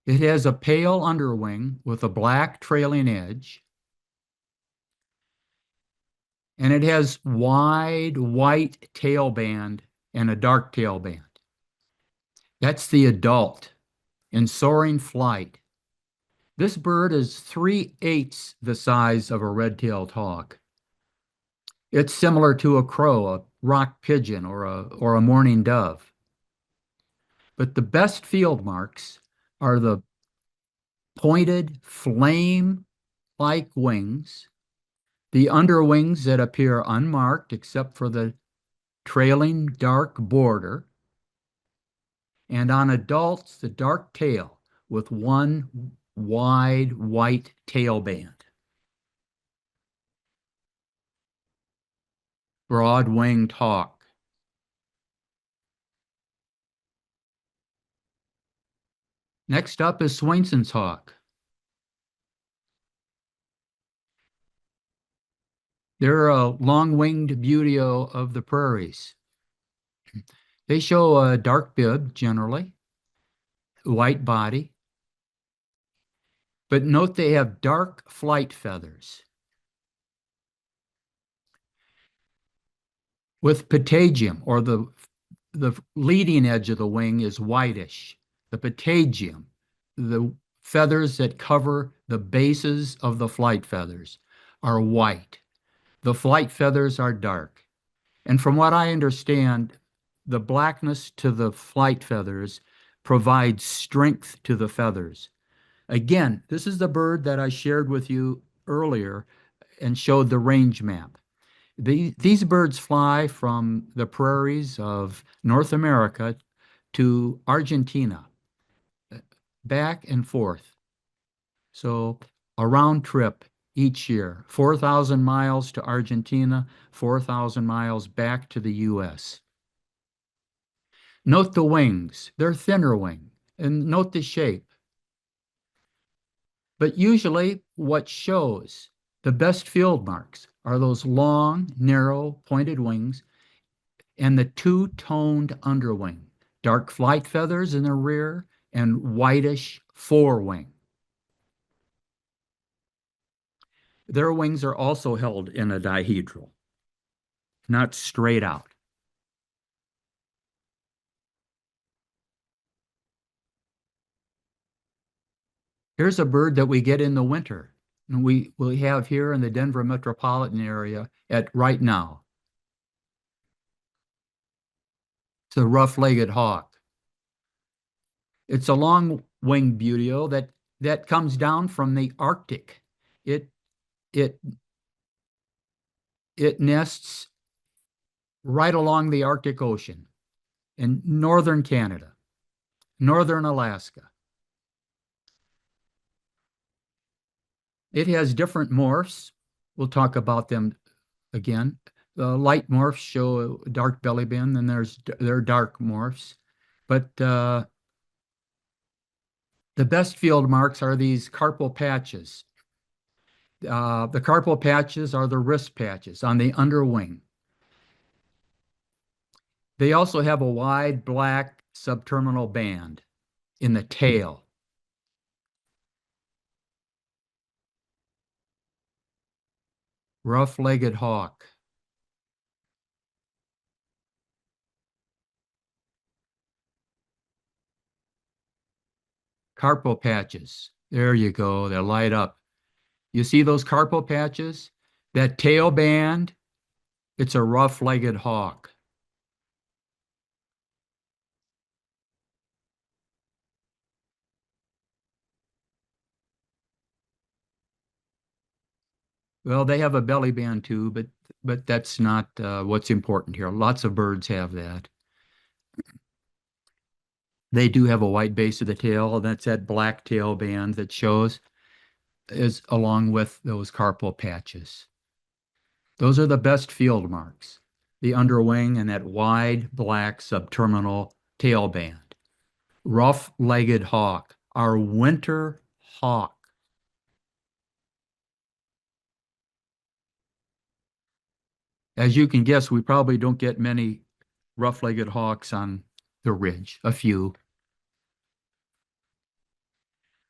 It has a pale underwing with a black trailing edge, and it has wide white tail band and a dark tail band. That's the adult in soaring flight. This bird is 3/8 the size of a red-tailed hawk. It's similar to a crow, a rock pigeon, or a mourning dove. But the best field marks are the pointed flame-like wings, the underwings that appear unmarked except for the trailing dark border, and on adults, the dark tail with one wide white tail band. Broad-winged hawk. Next up is Swainson's hawk. They're a long-winged beauty of the prairies. They show a dark bib generally, white body, but note they have dark flight feathers. With patagium, or the leading edge of the wing is whitish. The patagium, the feathers that cover the bases of the flight feathers, are white. The flight feathers are dark. And from what I understand, the blackness to the flight feathers provides strength to the feathers. Again, this is the bird that I shared with you earlier and showed the range map. These birds fly from the prairies of North America to Argentina, back and forth. So a round trip each year, 4,000 miles to Argentina, 4,000 miles back to the U.S. Note the wings, they're thinner wing, and note the shape. But usually what shows the best field marks are those long, narrow, pointed wings and the two-toned underwing, dark flight feathers in the rear and whitish forewing. Their wings are also held in a dihedral, not straight out. Here's a bird that we get in the winter, and we have here in the Denver metropolitan area at right now. It's a rough-legged hawk. It's a long-winged buteo that comes down from the Arctic. It it it nests right along the Arctic Ocean in northern Canada, northern Alaska. It has different morphs. We'll talk about them again. The light morphs show a dark belly band, and there are dark morphs. But the best field marks are these carpal patches. The carpal patches are the wrist patches on the underwing. They also have a wide black subterminal band in the tail. Rough-legged hawk. Carpal patches. There you go. They light up. You see those carpal patches? That tail band, it's a rough-legged hawk. Well, they have a belly band too, but that's not what's important here. Lots of birds have that. They do have a white base of the tail, and that's that black tail band that shows is along with those carpal patches. Those are the best field marks. the underwing, and that wide black subterminal tail band. Rough-legged hawk, our winter hawk. As you can guess, we probably don't get many rough-legged hawks on the ridge, a few.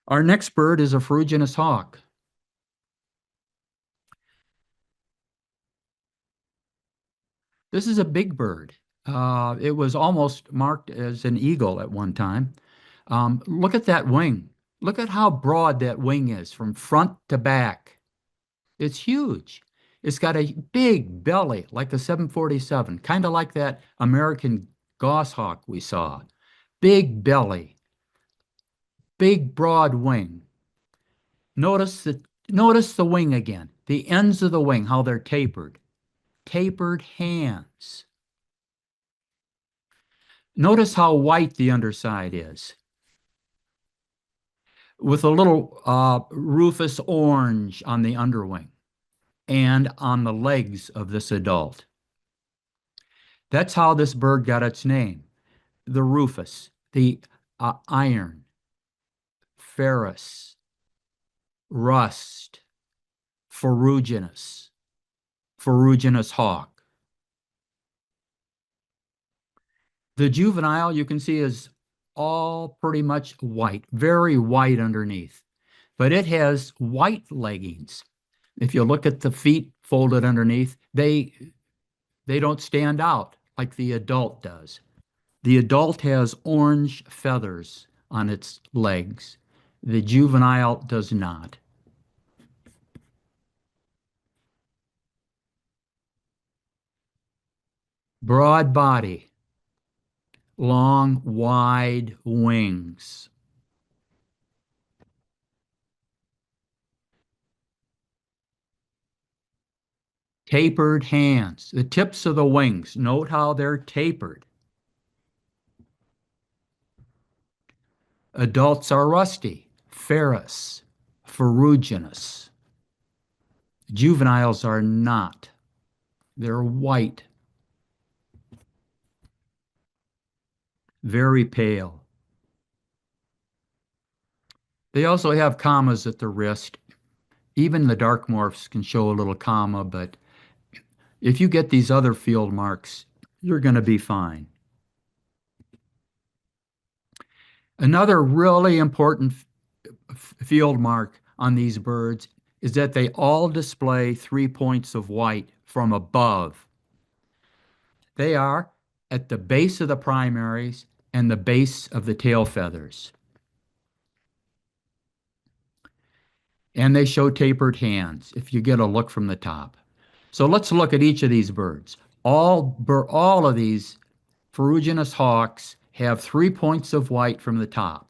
Our next bird is a ferruginous hawk. This is a big bird. It was almost marked as an eagle at one time. Look at that wing. Look at how broad that wing is from front to back. It's huge. It's got a big belly like a 747, kind of like that American goshawk we saw. Big belly, big broad wing. Notice the wing again. The ends of the wing, how they're tapered. Tapered hands. Notice how white the underside is, with a little rufous orange on the underwing and on the legs of this adult. That's how this bird got its name. The rufous, the iron, ferrous, rust, ferruginous, ferruginous hawk. The juvenile, you can see, is all pretty much white, very white underneath, but it has white leggings. If you look at the feet folded underneath, they don't stand out like the adult does. The adult has orange feathers on its legs. The juvenile does not. Broad body, long, wide wings. Tapered hands, the tips of the wings. Note how they're tapered. Adults are rusty, ferrous, ferruginous. Juveniles are not. They're white, very pale. They also have commas at the wrist. Even the dark morphs can show a little comma, but if you get these other field marks, you're going to be fine. Another really important field mark on these birds is that they all display 3 points of white from above. They are at the base of the primaries and the base of the tail feathers. And they show tapered hands if you get a look from the top. So let's look at each of these birds. All of these ferruginous hawks have 3 points of white from the top.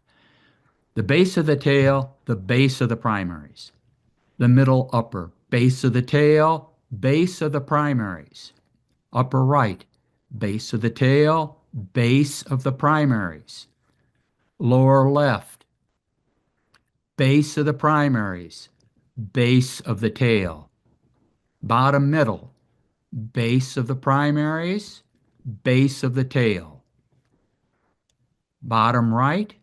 The base of the tail, the base of the primaries. The middle upper, base of the tail, base of the primaries. Upper right, base of the tail, base of the primaries. Lower left, base of the primaries, base of the tail. Bottom middle, base of the primaries, base of the tail. Bottom right,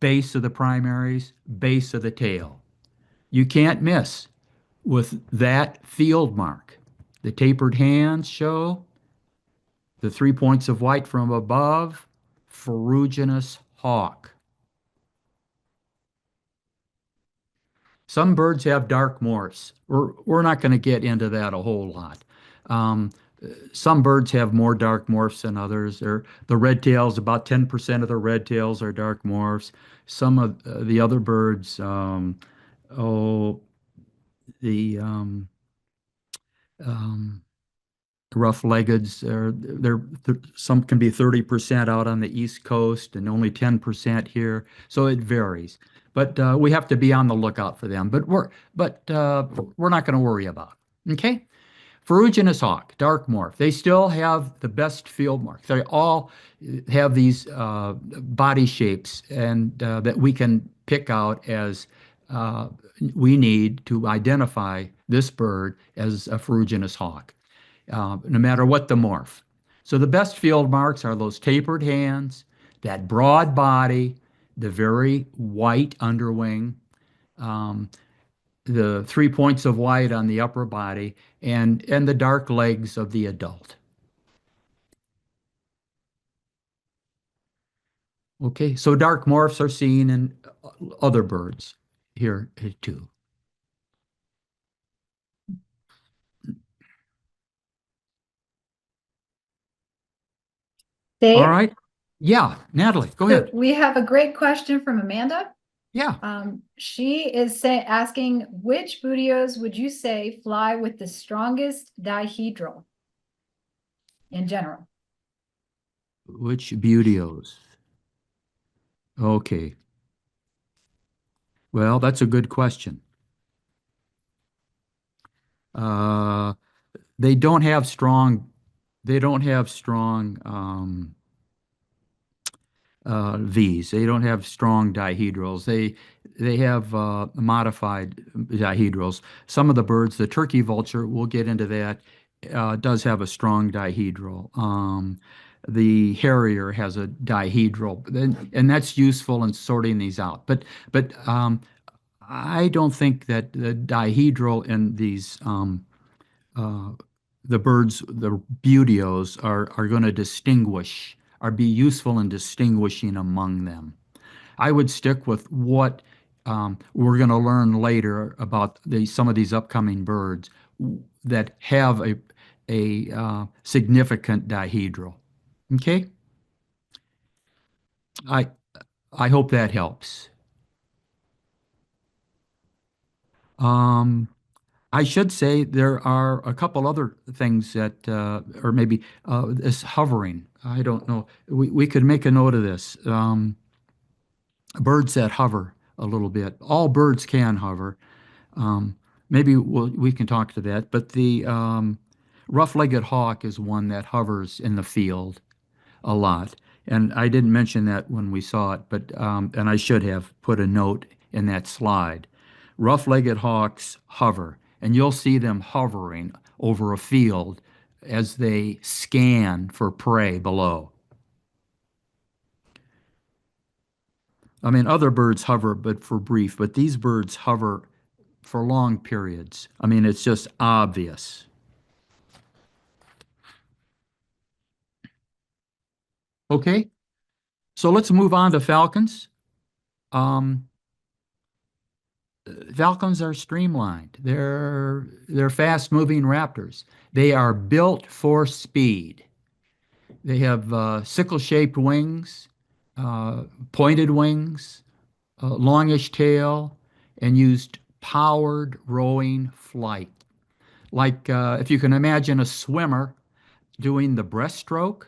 base of the primaries, base of the tail. You can't miss with that field mark. The tapered hands show the 3 points of white from above, ferruginous hawk. Some birds have dark morphs. We're not going to get into that a whole lot. Um, some birds have more dark morphs than others. The red tails, about 10% of the red tails are dark morphs. Some of the other birds, oh, the um, rough-leggeds, some can be 30% out on the East Coast and only 10% here, so it varies. But we have to be on the lookout for them. But we're not going to worry about it. Okay. Ferruginous hawk, dark morph. They still have the best field marks. They all have these body shapes and that we can pick out as we need to identify this bird as a ferruginous hawk. no matter what the morph. So the best field marks are those tapered hands, that broad body, the very white underwing, um, the 3 points of white on the upper body, and the dark legs of the adult. Okay, so dark morphs are seen in other birds here too. All Dave, right. Yeah, Natalie, go so ahead. we have a great question from Amanda. Yeah, She is asking, which bootios would you say fly with the strongest dihedral in general? which Buteos? Okay, well, that's a good question. Uh, they don't have strong, they don't have strong V's. They don't have strong dihedrals. They have modified dihedrals. Some of the birds, the turkey vulture, we'll get into that, does have a strong dihedral. The harrier has a dihedral, and that's useful in sorting these out. But I don't think that the dihedral in these uh, the birds, the buteos, are going to distinguish, or be useful in distinguishing among them. I would stick with what we're going to learn later about some of these upcoming birds that have a significant dihedral. Okay, I I hope that helps. Um, I should say there are a couple other things that, or maybe this hovering. I don't know. We could make a note of this. Birds that hover a little bit. All birds can hover. Um, maybe we can talk to that. But the rough-legged hawk is one that hovers in the field a lot. And I didn't mention that when we saw it, but and I should have put a note in that slide. Rough-legged hawks hover, and you'll see them hovering over a field as they scan for prey below. I mean, other birds hover, but for brief, but these birds hover for long periods. I mean, it's just obvious. Okay, so let's move on to falcons. Um, Falcons are streamlined. They're fast-moving raptors. They are built for speed. They have sickle-shaped wings, uh, pointed wings, longish tail, and used powered rowing flight. Like if you can imagine a swimmer doing the breaststroke,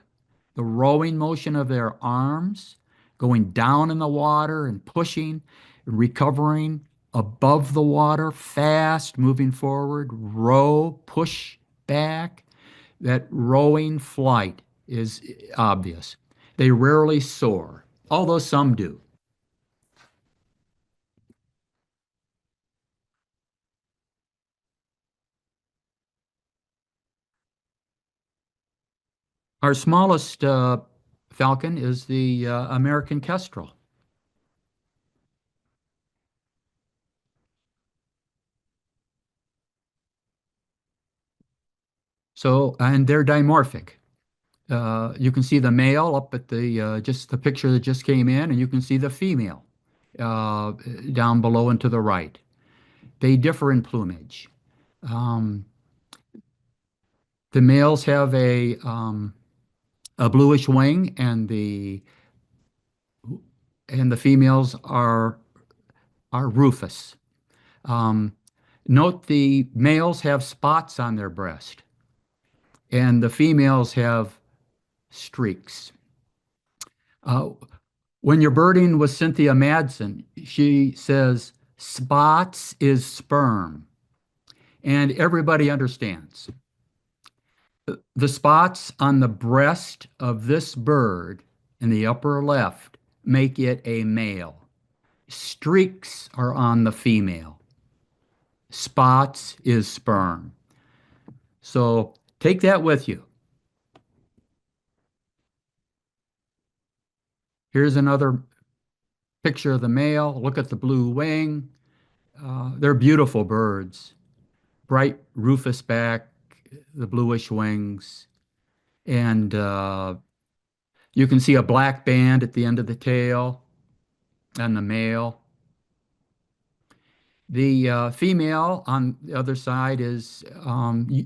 the rowing motion of their arms, going down in the water and pushing, recovering above the water, fast, moving forward, row, push back. That rowing flight is obvious. They rarely soar, although some do. Our smallest falcon is the American kestrel. So, and they're dimorphic. You can see the male up at the just the picture that just came in, and you can see the female uh, down below and to the right. They differ in plumage. Um, the males have a bluish wing, and the females are rufous. Um, Note the males have spots on their breast, and the females have streaks. Uh, when you're birding with Cynthia Madsen, she says spots is sperm, and everybody understands. The spots on the breast of this bird in the upper left make it a male. Streaks are on the female. Spots is sperm. So Take that with you. Here's another picture of the male. Look at the blue wing. They're beautiful birds. Bright rufous back, the bluish wings, and you can see a black band at the end of the tail and the male. The female on the other side is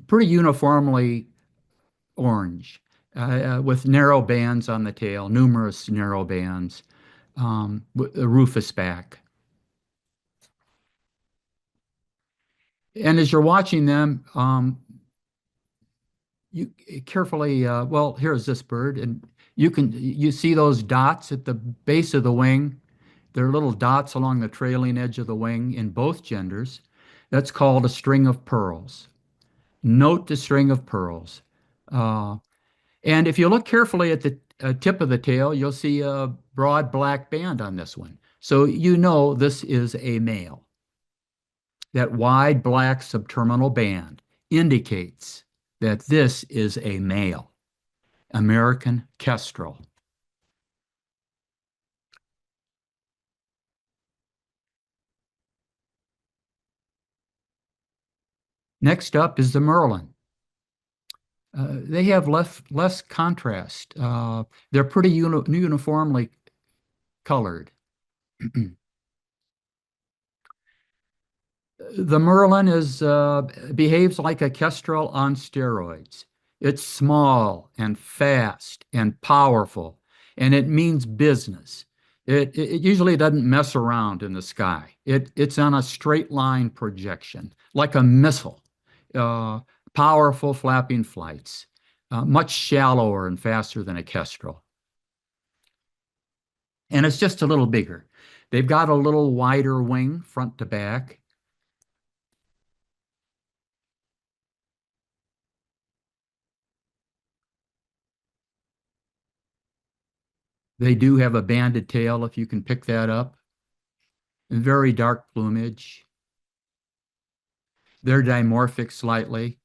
pretty uniformly orange, with narrow bands on the tail, numerous narrow bands, with a rufous back. And as you're watching them, you carefully, well, here's this bird, and you see those dots at the base of the wing. There are little dots along the trailing edge of the wing in both genders. That's called a string of pearls. Note the string of pearls. Uh, and if you look carefully at the tip of the tail, you'll see a broad black band on this one. So you know this is a male. That wide black subterminal band indicates that this is a male, American kestrel. Next up is the merlin. They have less contrast. They're pretty uniformly colored. The merlin behaves like a kestrel on steroids. It's small and fast and powerful, and it means business. It usually doesn't mess around in the sky. It's on a straight line projection, like a missile. Uh, Powerful flapping flights, much shallower and faster than a kestrel. And it's just a little bigger. They've got a little wider wing front to back. They do have a banded tail, if you can pick that up, and very dark plumage. They're dimorphic slightly.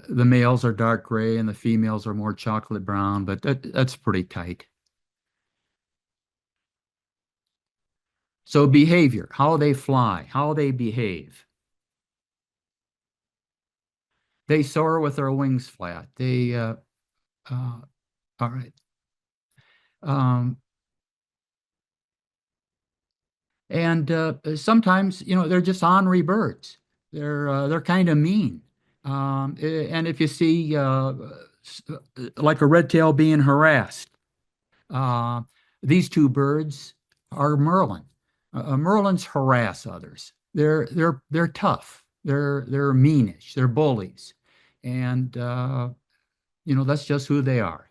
The males are dark gray and the females are more chocolate brown, but that's pretty tight. So behavior, how they fly, how they behave. They soar with their wings flat. All right. Um, and sometimes, they're just ornery birds. They're kind of mean. And if you see like a red tail being harassed, uh, these two birds are merlin. Merlins harass others. They're tough. They're meanish. They're bullies, and that's just who they are.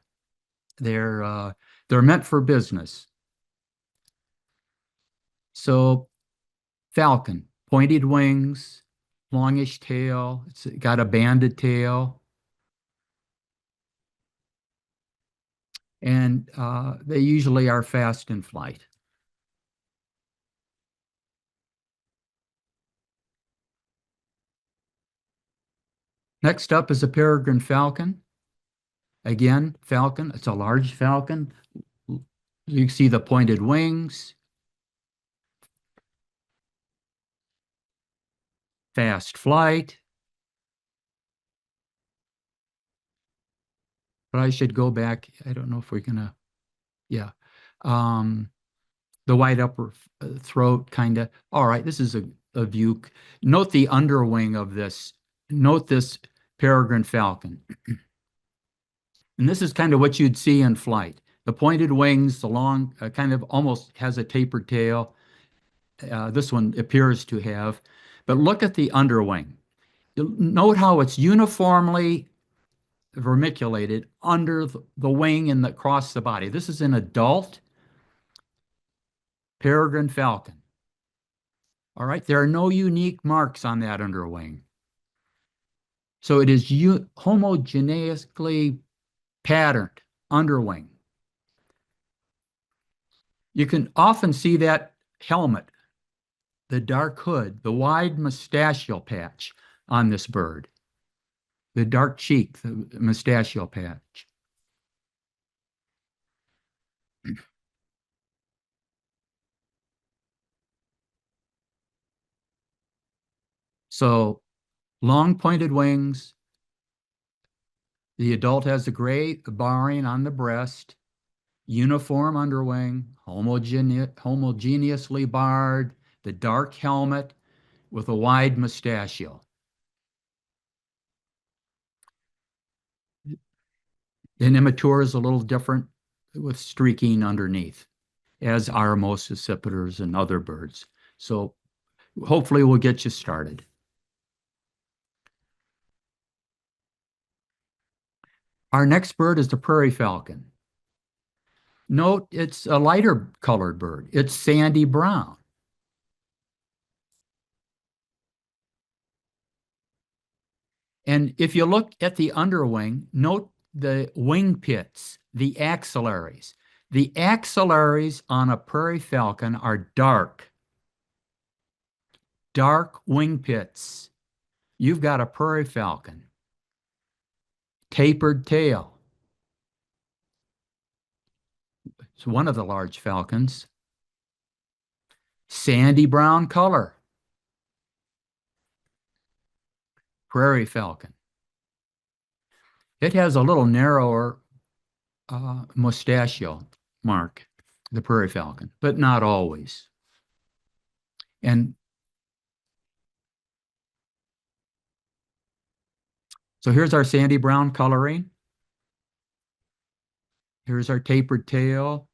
They're meant for business. So falcon, pointed wings, longish tail. It's got a banded tail, and they usually are fast in flight. Next up is a peregrine falcon. Again, falcon. It's a large falcon. You see the pointed wings, fast flight. But I should go back. I don't know if we're gonna, yeah. Um, the wide upper throat, kind of. All right, this is a view. Note the underwing of this. Note this peregrine falcon. And this is kind of what you'd see in flight. The pointed wings, the long, kind of almost has a tapered tail. This one appears to have. But look at the underwing. Note how it's uniformly vermiculated under the wing and across the body. This is an adult peregrine falcon. All right, there are no unique marks on that underwing. So it is homogeneously patterned underwing. You can often see that helmet, the dark hood, the wide mustachial patch on this bird. the dark cheek, the mustachio patch. So long pointed wings. The adult has the gray barring on the breast, uniform underwing, homogeneously barred, the dark helmet with a wide mustachio. An immature is a little different with streaking underneath, as are most accipiters and other birds. So hopefully we'll get you started. Our next bird is the prairie falcon. Note it's a lighter colored bird. It's sandy brown. And if you look at the underwing, note the wing pits, the axillaries. The axillaries on a prairie falcon are dark, dark wing pits. You've got a prairie falcon. Tapered tail. It's one of the large falcons. Sandy brown color. Prairie falcon. It has a little narrower mustachio mark, the prairie falcon, but not always. And so here's our sandy brown coloring. Here's our tapered tail,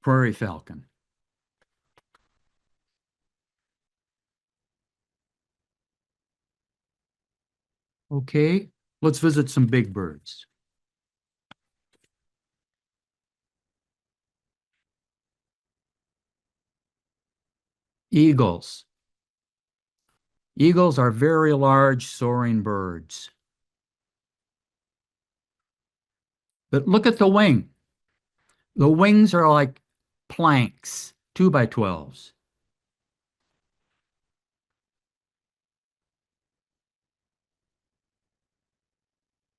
prairie falcon. Okay, let's visit some big birds. Eagles. Eagles are very large soaring birds. But look at the wing. The wings are like planks, 2 by 12s.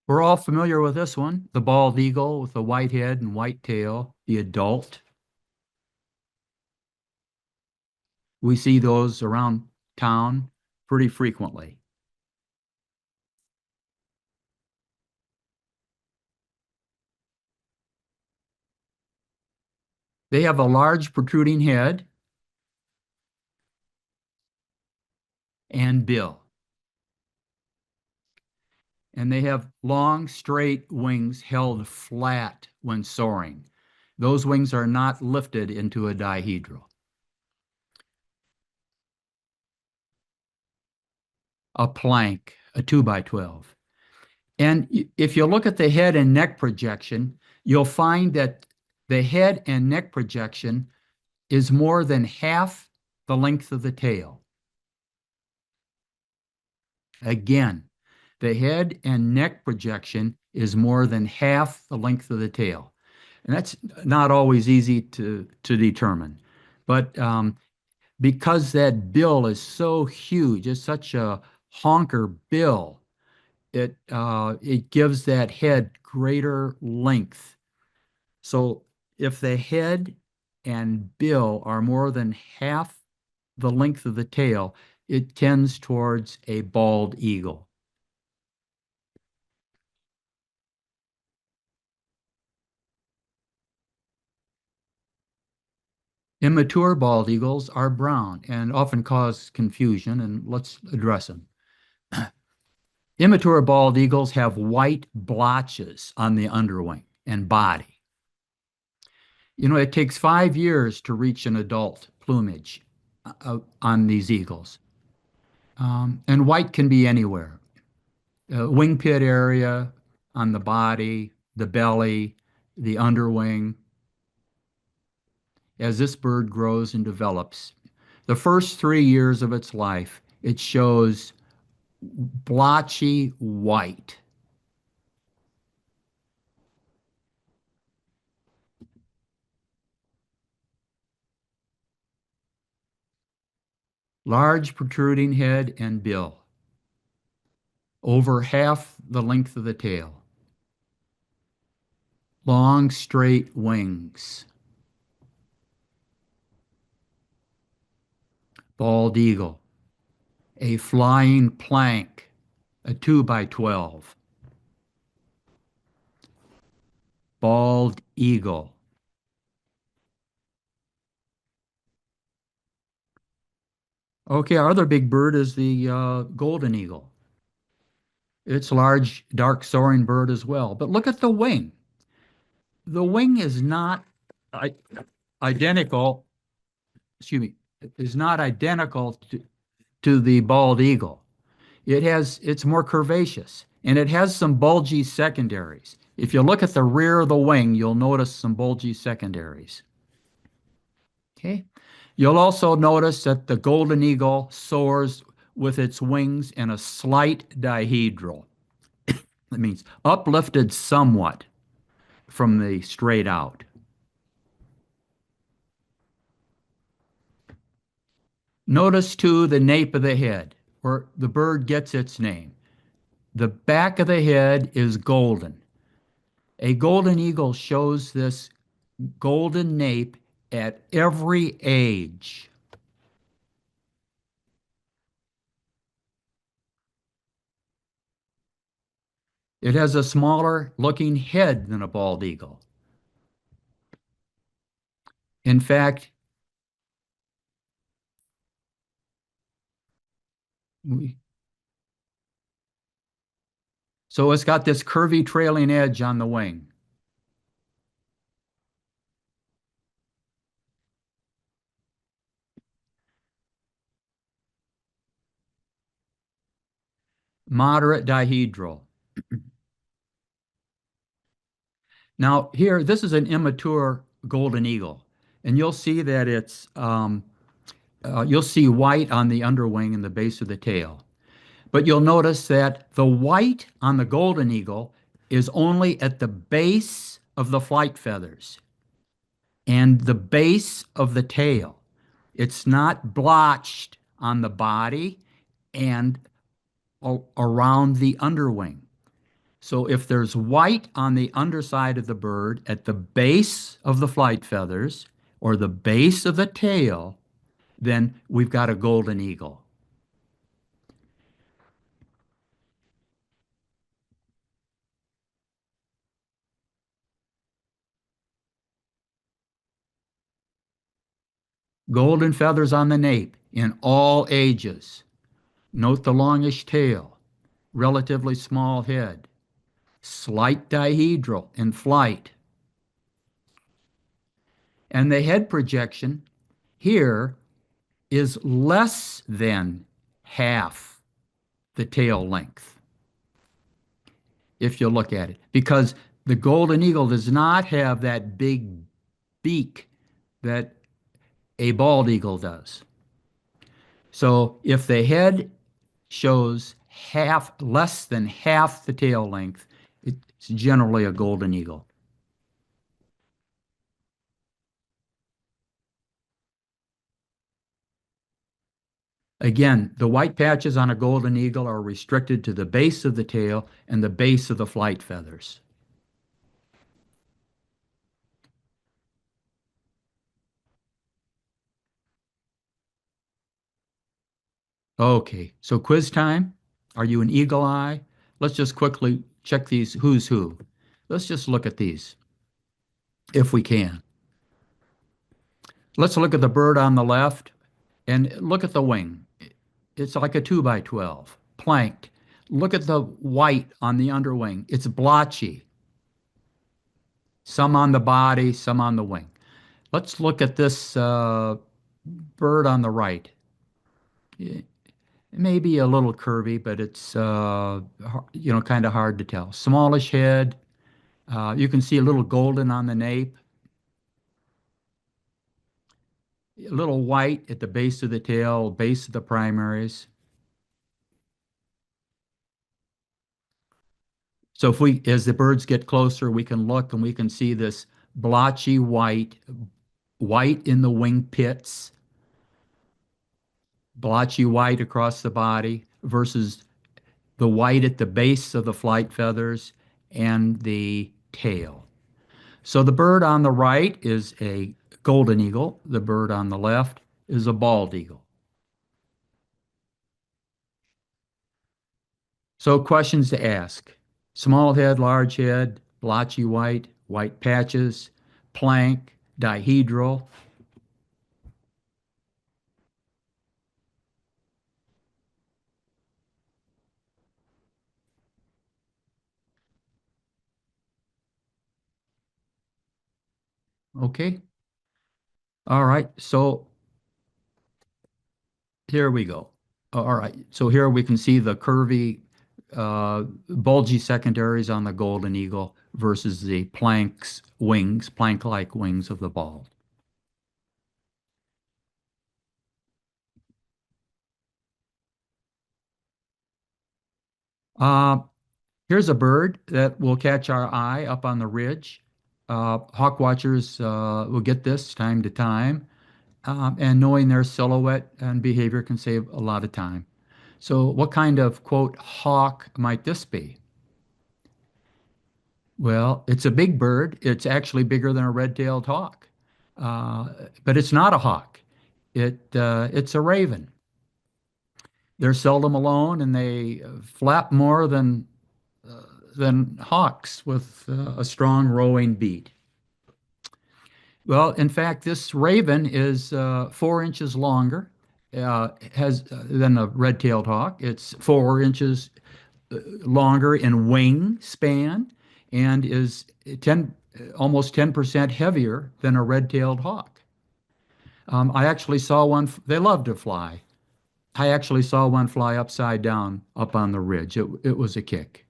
We're all familiar with this one, the bald eagle with the white head and white tail, the adult. We see those around town pretty frequently. They have a large protruding head and bill. And they have long, straight wings held flat when soaring. Those wings are not lifted into a dihedral. A plank, a 2 by 12. And if you look at the head and neck projection, you'll find that the head and neck projection is more than half the length of the tail. Again, the head and neck projection is more than half the length of the tail. And that's not always easy to determine. But because that bill is so huge, it's such a honker bill, it gives that head greater length. So if the head and bill are more than half the length of the tail, it tends towards a bald eagle. Immature bald eagles are brown and often cause confusion, and let's address them. Immature bald eagles have white blotches on the underwing and body. You know, it takes 5 years to reach an adult plumage on these eagles. And white can be anywhere. Wing pit area, on the body, the belly, the underwing. As this bird grows and develops, the first 3 years of its life, it shows blotchy white. Large protruding head and bill. over half the length of the tail. Long, straight wings. Bald eagle. A flying plank, a 2 by 12. Bald eagle. Okay, our other big bird is the golden eagle. It's a large, dark soaring bird as well. But look at the wing. The wing is not I- identical, excuse me, is not identical to the bald eagle. It's more curvaceous and it has some bulgy secondaries. If you look at the rear of the wing, you'll notice some bulgy secondaries. Okay. You'll also notice that the golden eagle soars with its wings in a slight dihedral. That means uplifted somewhat from the straight out. Notice too the nape of the head, where the bird gets its name. The back of the head is golden. A golden eagle shows this golden nape at every age. It has a smaller looking head than a bald eagle. In fact, so it's got this curvy trailing edge on the wing. Moderate dihedral. Now here, this is an immature golden eagle, and you'll see that you'll see white on the underwing and the base of the tail. But you'll notice that the white on the golden eagle is only at the base of the flight feathers and the base of the tail. It's not blotched on the body and around the underwing. So if there's white on the underside of the bird at the base of the flight feathers or the base of the tail, then we've got a golden eagle. Golden feathers on the nape in all ages. Note the longish tail, relatively small head, slight dihedral in flight. And the head projection here is less than half the tail length, if you look at it, because the golden eagle does not have that big beak that a bald eagle does. So if the head shows less than half the tail length, it's generally a golden eagle. Again, the white patches on a golden eagle are restricted to the base of the tail and the base of the flight feathers. Okay, so quiz time. Are you an eagle eye? Let's just quickly check these who's who. Let's just look at these if we can. Let's look at the bird on the left and look at the wing. It's like a 2 by 12, planked. Look at the white on the underwing. It's blotchy. Some on the body, some on the wing. Let's look at this bird on the right. It may be a little curvy, but it's kind of hard to tell. Smallish head. You can see a little golden on the nape. A little white at the base of the tail, base of the primaries. So as the birds get closer, we can look and we can see this blotchy white, white in the wing pits, blotchy white across the body versus the white at the base of the flight feathers, and the tail. So the bird on the right is a golden eagle. The bird on the left is a bald eagle. So questions to ask. Small head, large head, blotchy white, white patches, plank, dihedral. Okay. All right. So here we go. All right. So here we can see the curvy, bulgy secondaries on the golden eagle versus the plank's wings, plank-like wings of the bald. Uh, Here's a bird that will catch our eye up on the ridge. Hawk watchers will get this time to time, and knowing their silhouette and behavior can save a lot of time. So, what kind of quote hawk might this be? Well, it's a big bird. It's actually bigger than a red-tailed hawk, uh, but it's not a hawk. It's a raven. They're seldom alone, and they flap more than hawks with a strong rowing beat. Well, in fact, this raven is 4 inches longer has than a red-tailed hawk. It's 4 inches longer in wing span and is 10 almost 10% heavier than a red-tailed hawk. I actually saw one. They love to fly. I actually saw one fly upside down up on the ridge. It was a kick.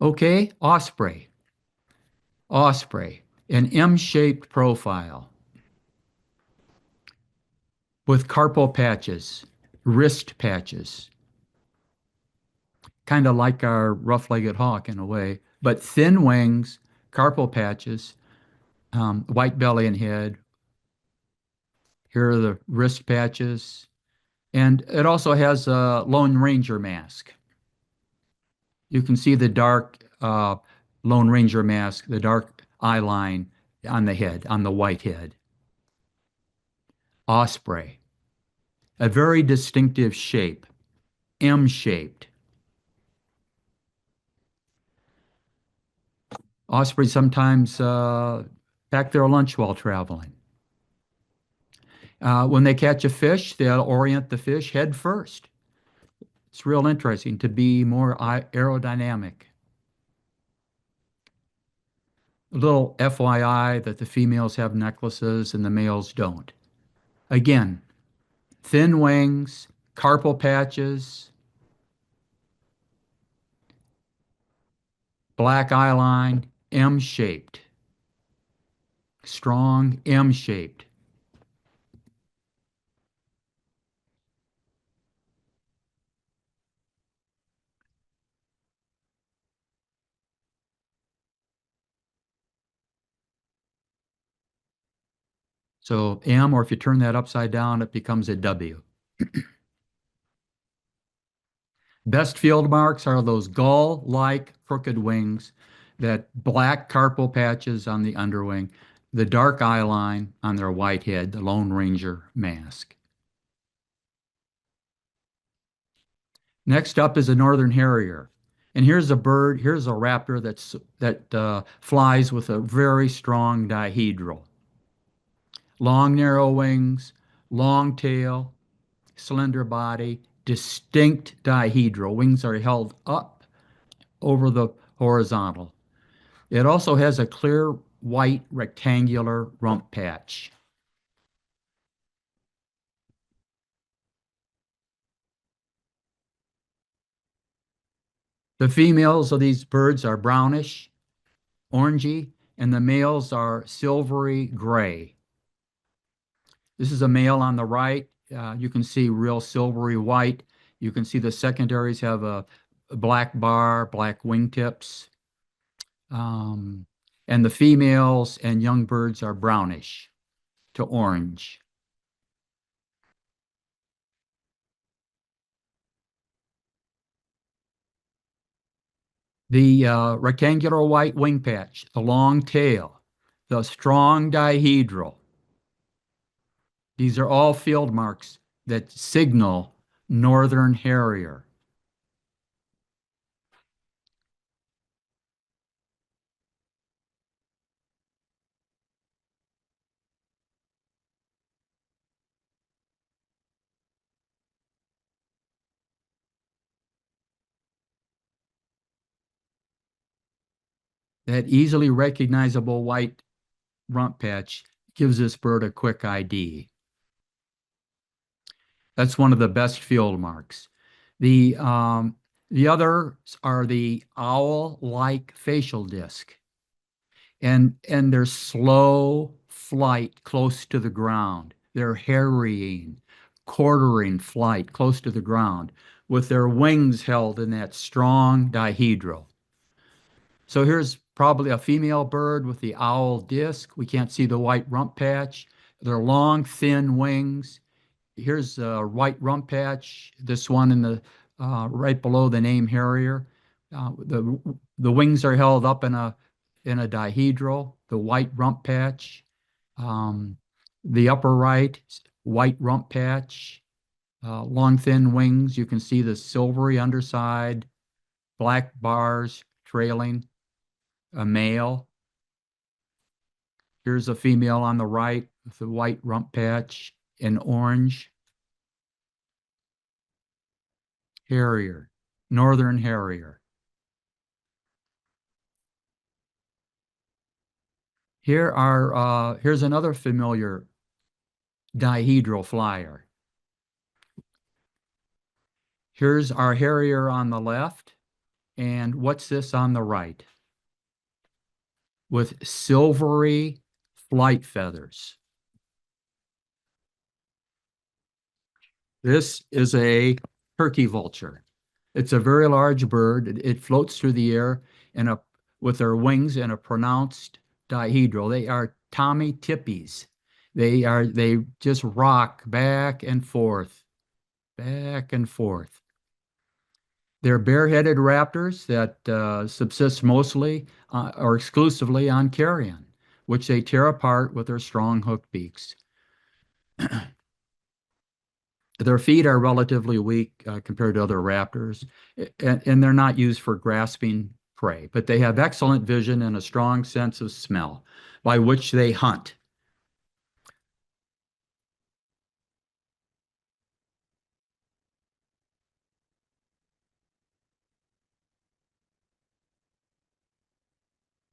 Okay, osprey. Osprey, an M-shaped profile with carpal patches, wrist patches, kind of like our rough-legged hawk in a way, but thin wings, carpal patches, white belly and head. Here are the wrist patches, and it also has a Lone Ranger mask. You can see the dark Lone Ranger mask, the dark eye line on the head, on the white head. Osprey, a very distinctive shape, M-shaped. Ospreys sometimes pack their lunch while traveling. When they catch a fish, they'll orient the fish head first. It's real interesting to be more aerodynamic. A little FYI that the females have necklaces and the males don't. Again, thin wings, carpal patches, black eye line, M-shaped, strong M-shaped. So M, or if you turn that upside down, it becomes a W. Best field marks are those gull-like crooked wings, that black carpal patches on the underwing, the dark eye line on their white head, the Lone Ranger mask. Next up is a northern harrier. And here's a bird, here's a raptor that flies with a very strong dihedral. Long, narrow wings, long tail, slender body, distinct dihedral. Wings are held up over the horizontal. It also has a clear white rectangular rump patch. The females of these birds are brownish, orangey, and the males are silvery gray. This is a male on the right. You can see real silvery white. You can see the secondaries have a black bar, black wingtips. Um, and the females and young birds are brownish to orange. The rectangular white wing patch, the long tail, the strong dihedral. These are all field marks that signal northern harrier. That easily recognizable white rump patch gives this bird a quick ID. That's one of the best field marks. The the others are the owl-like facial disc, and their slow flight close to the ground. Their harrying, quartering flight close to the ground, with their wings held in that strong dihedral. So here's probably a female bird with the owl disc. We can't see the white rump patch. Their long, thin wings. Here's a white rump patch. This one in the right below the name Harrier. The wings are held up in a dihedral. The white rump patch. Um, the upper right, white rump patch. Long thin wings. You can see the silvery underside, black bars trailing. A male. Here's a female on the right with the white rump patch in orange. Harrier, northern harrier. Here's another familiar dihedral flyer. Here's our harrier on the left, and what's this on the right? With silvery flight feathers. This is a turkey vulture. It's a very large bird. It floats through the air with their wings in a pronounced dihedral. They are Tommy tippies. They just rock back and forth, back and forth. They're bare-headed raptors that subsist mostly or exclusively on carrion, which they tear apart with their strong hooked beaks. Their feet are relatively weak compared to other raptors, and they're not used for grasping prey, but they have excellent vision and a strong sense of smell by which they hunt.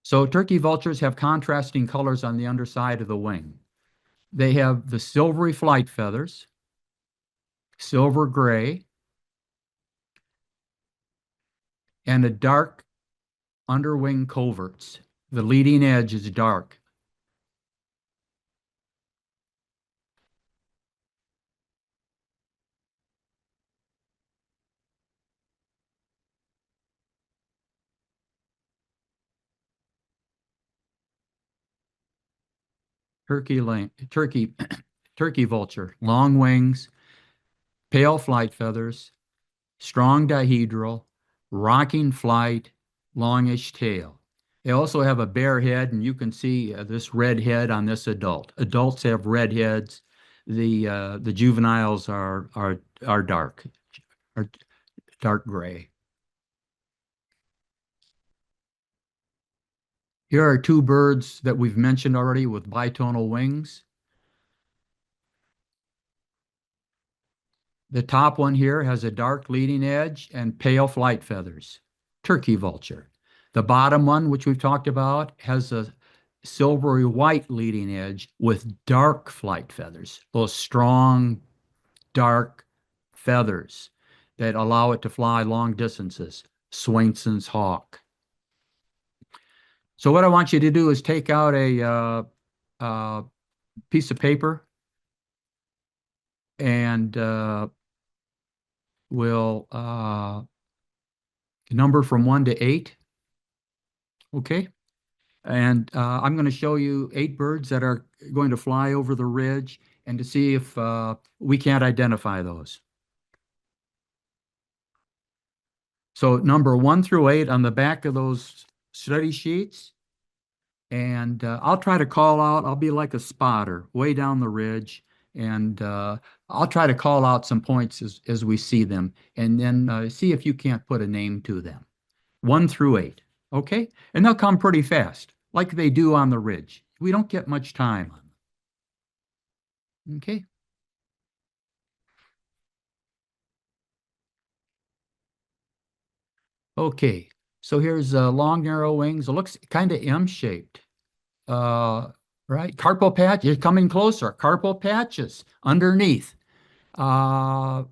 So turkey vultures have contrasting colors on the underside of the wing. They have the silvery flight feathers, silver gray, and a dark underwing coverts. The leading edge is dark. Turkey, turkey vulture, long wings, pale flight feathers, strong dihedral, rocking flight, longish tail. They also have a bare head, and you can see this red head on this adult. Adults have red heads. The juveniles are dark, are dark gray. Here are two birds that we've mentioned already with bitonal wings. The top one here has a dark leading edge and pale flight feathers. Turkey vulture. The bottom one, which we've talked about, has a silvery white leading edge with dark flight feathers, those strong, dark feathers that allow it to fly long distances. Swainson's hawk. So what I want you to do is take out a piece of paper and we'll number from 1 to 8. Okay. And I'm going to show you 8 birds that are going to fly over the ridge and to see if we can't identify those. So number 1 through 8 on the back of those study sheets. And I'll try to call out, I'll be like a spotter way down the ridge. And I'll try to call out some points as we see them. And then see if you can't put a name to them. 1 through 8. Okay? And they'll come pretty fast, like they do on the ridge. We don't get much time on them. Okay? Okay. So here's long, narrow wings. It looks kind of M-shaped. Uh, right? Carpal patch, you're coming closer. Carpal patches underneath uh,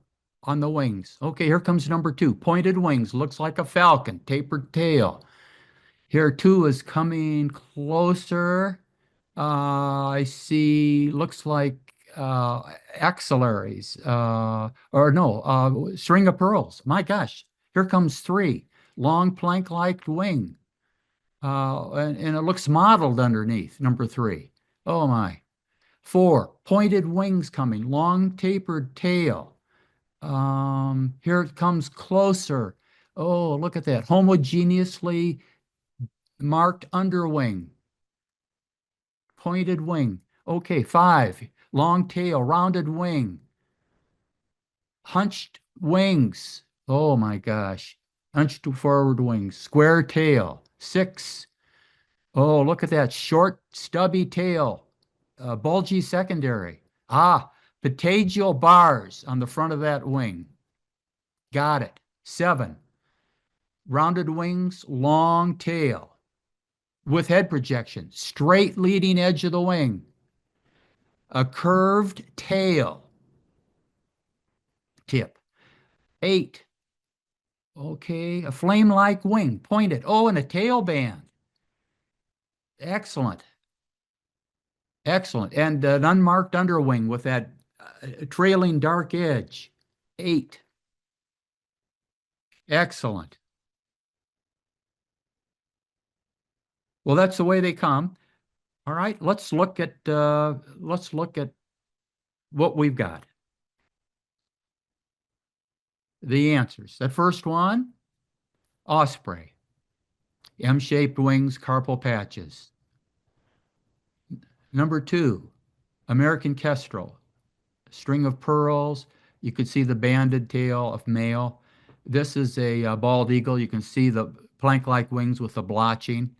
on the wings. Okay, here comes number 2. Pointed wings, looks like a falcon, tapered tail. Here 2 is coming closer. I see, looks like axillaries, or no, string of pearls. My gosh, here comes 3. Long plank-like wing. And it looks mottled underneath, number 3. Oh my. 4, pointed wings coming, long tapered tail. Here it comes closer. Oh, look at that. Homogeneously marked underwing, pointed wing. Okay, 5, long tail, rounded wing, hunched wings. Oh my gosh. Hunched forward wings, square tail. 6, oh, look at that short, stubby tail, bulgy secondary. Ah, patagial bars on the front of that wing. Got it. 7, rounded wings, long tail with head projection, straight leading edge of the wing, a curved tail tip. 8, okay, a flame-like wing, pointed. Oh, and a tail band. Excellent. Excellent. And an unmarked underwing with that trailing dark edge. 8. Excellent. Well, that's the way they come. All right, let's look at what we've got. The answers. The first one, osprey. M-shaped wings, carpal patches. Number 2, American kestrel. String of pearls. You could see the banded tail of male. This is a bald eagle. You can see the plank-like wings with the blotching.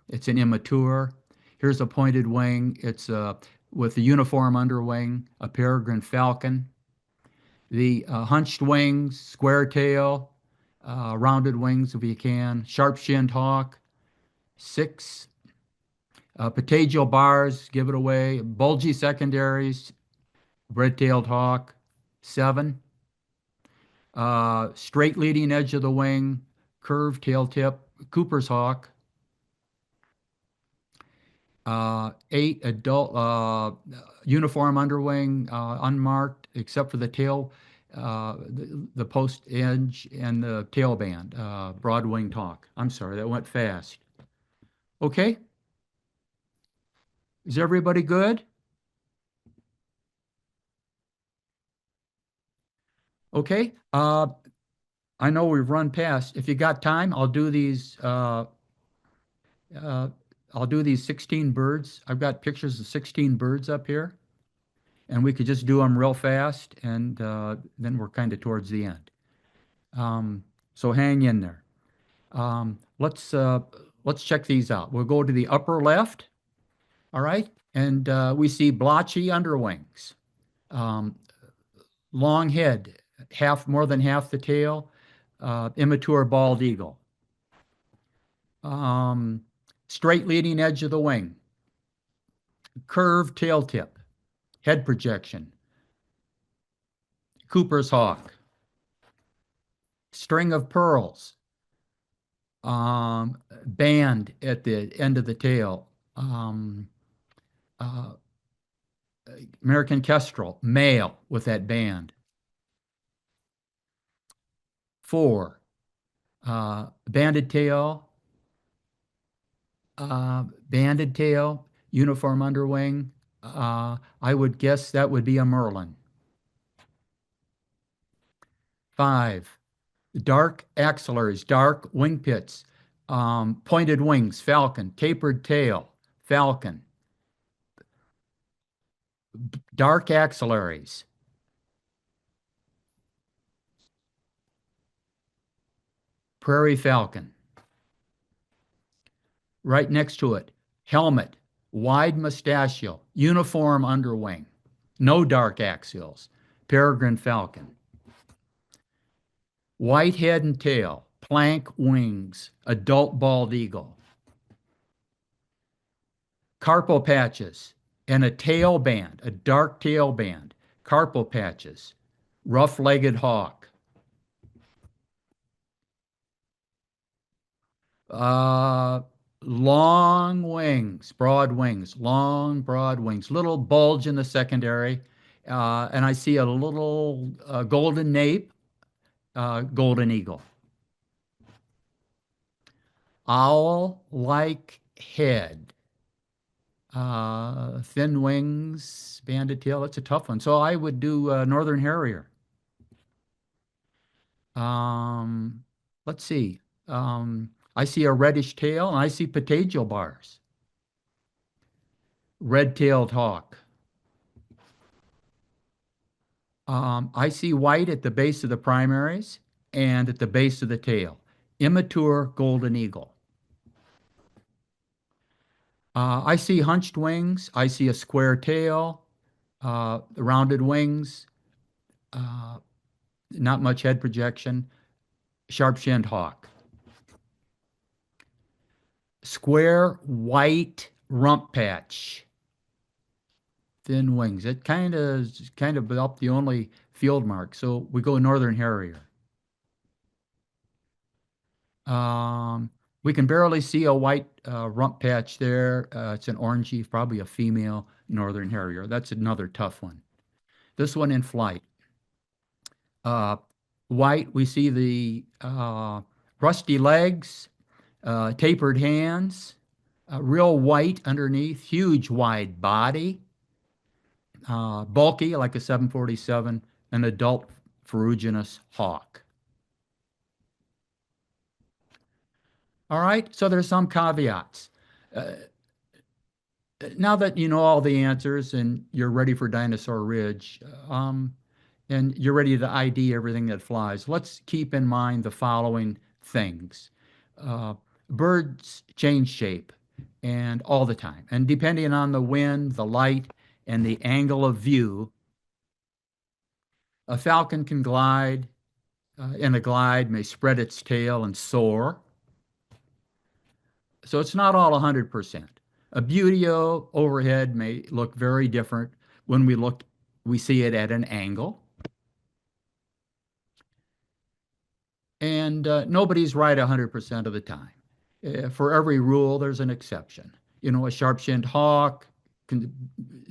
It's an immature. Here's a pointed wing. It's with a uniform underwing, a peregrine falcon. The hunched wings, square tail, rounded wings if you can, sharp-shinned hawk. 6, patagial bars, give it away, bulgy secondaries, red-tailed hawk. 7, straight leading edge of the wing, curved tail tip, Cooper's hawk. 8, adult uniform underwing, unmarked except for the tail, the post edge and the tail band, broad winged hawk. I'm sorry, that went fast. Okay, is everybody good? Okay, I know we've run past. If you got time, uh, I'll do these 16 birds. I've got pictures of 16 birds up here, and we could just do them real fast, and then we're kind of towards the end. So hang in there. Let's check these out. We'll go to the upper left, all right, and we see blotchy underwings, um, long head, more than half the tail, immature bald eagle. Straight leading edge of the wing, curved tail tip, head projection, Cooper's hawk, string of pearls, band at the end of the tail, uh, American kestrel, male with that band. 4, banded tail, banded tail, uniform underwing. I would guess that would be a merlin. 5, Dark axillaries, dark wing pits, pointed wings, falcon, tapered tail, falcon, dark axillaries, prairie falcon. Right next to it, helmet, wide mustachio, uniform underwing, no dark axials, peregrine falcon. White head and tail, plank wings, adult bald eagle. Carpo patches and a tail band, a dark tail band, carpo patches, rough-legged hawk. Uh, long wings, broad wings, long, broad wings, little bulge in the secondary. And I see a little golden nape, golden eagle. Owl-like head, thin wings, banded tail. That's a tough one. So I would do northern harrier. Um, let's see. I see a reddish tail and I see patagial bars. Red-tailed hawk. I see white at the base of the primaries and at the base of the tail. Immature golden eagle. I see hunched wings. I see a square tail, rounded wings, uh, not much head projection. Sharp-shinned hawk. Square white rump patch. Thin wings. It kind of about the only field mark. So we go northern harrier. Um, we can barely see a white rump patch there. It's an orangey, probably a female northern harrier. That's another tough one. This one in flight. Uh, White, we see the rusty legs, tapered hands, real white underneath, huge wide body, bulky like a 747, an adult ferruginous hawk. All right, so there's some caveats. Uh, Now that you know all the answers and you're ready for Dinosaur Ridge, and you're ready to ID everything that flies, let's keep in mind the following things. Uh, Birds change shape and all the time. And depending on the wind, the light, and the angle of view, a falcon can glide, in a glide may spread its tail and soar. So it's not all 100%. A buteo overhead may look very different when we see it at an angle. And nobody's right 100% of the time. For every rule, there's an exception. You know, a sharp-shinned hawk can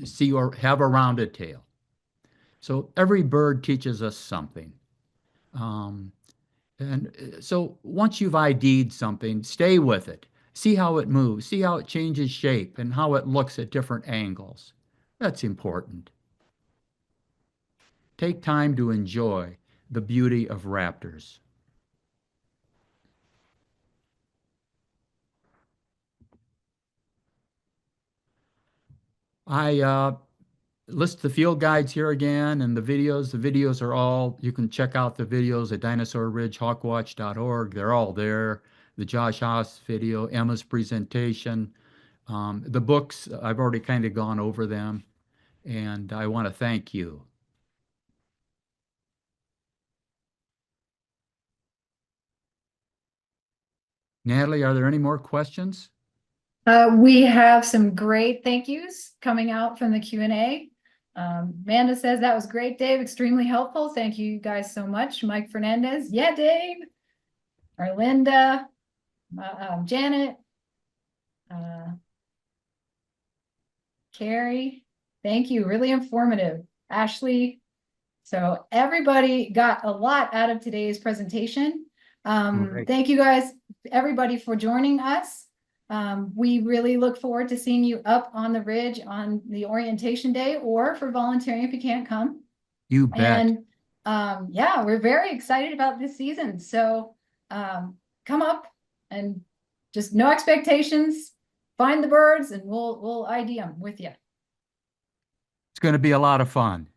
see or have a rounded tail. So every bird teaches us something. Um, and so once you've ID'd something, stay with it. See how it moves, see how it changes shape and how it looks at different angles. That's important. Take time to enjoy the beauty of raptors. I list the field guides here again and the videos. The videos are all, you can check out the videos at dinosaurridgehawkwatch.org. They're all there. The Josh Haas video, Emma's presentation, the books, I've already kind of gone over them, and I want to thank you. Natalie, are there any more questions? We have some great thank yous coming out from the Q&A. Amanda says, that was great, Dave. Extremely helpful. Thank you guys so much. Mike Fernandez. Yeah, Dave. Arlinda. Janet. Carrie. Thank you. Really informative. Ashley. So everybody got a lot out of today's presentation. Great. Thank you guys, everybody, for joining us. We really look forward to seeing you up on the ridge on the orientation day or for volunteering if you can't come. You bet. And Yeah, we're very excited about this season. So come up and just no expectations. Find the birds and we'll ID them with you. It's going to be a lot of fun.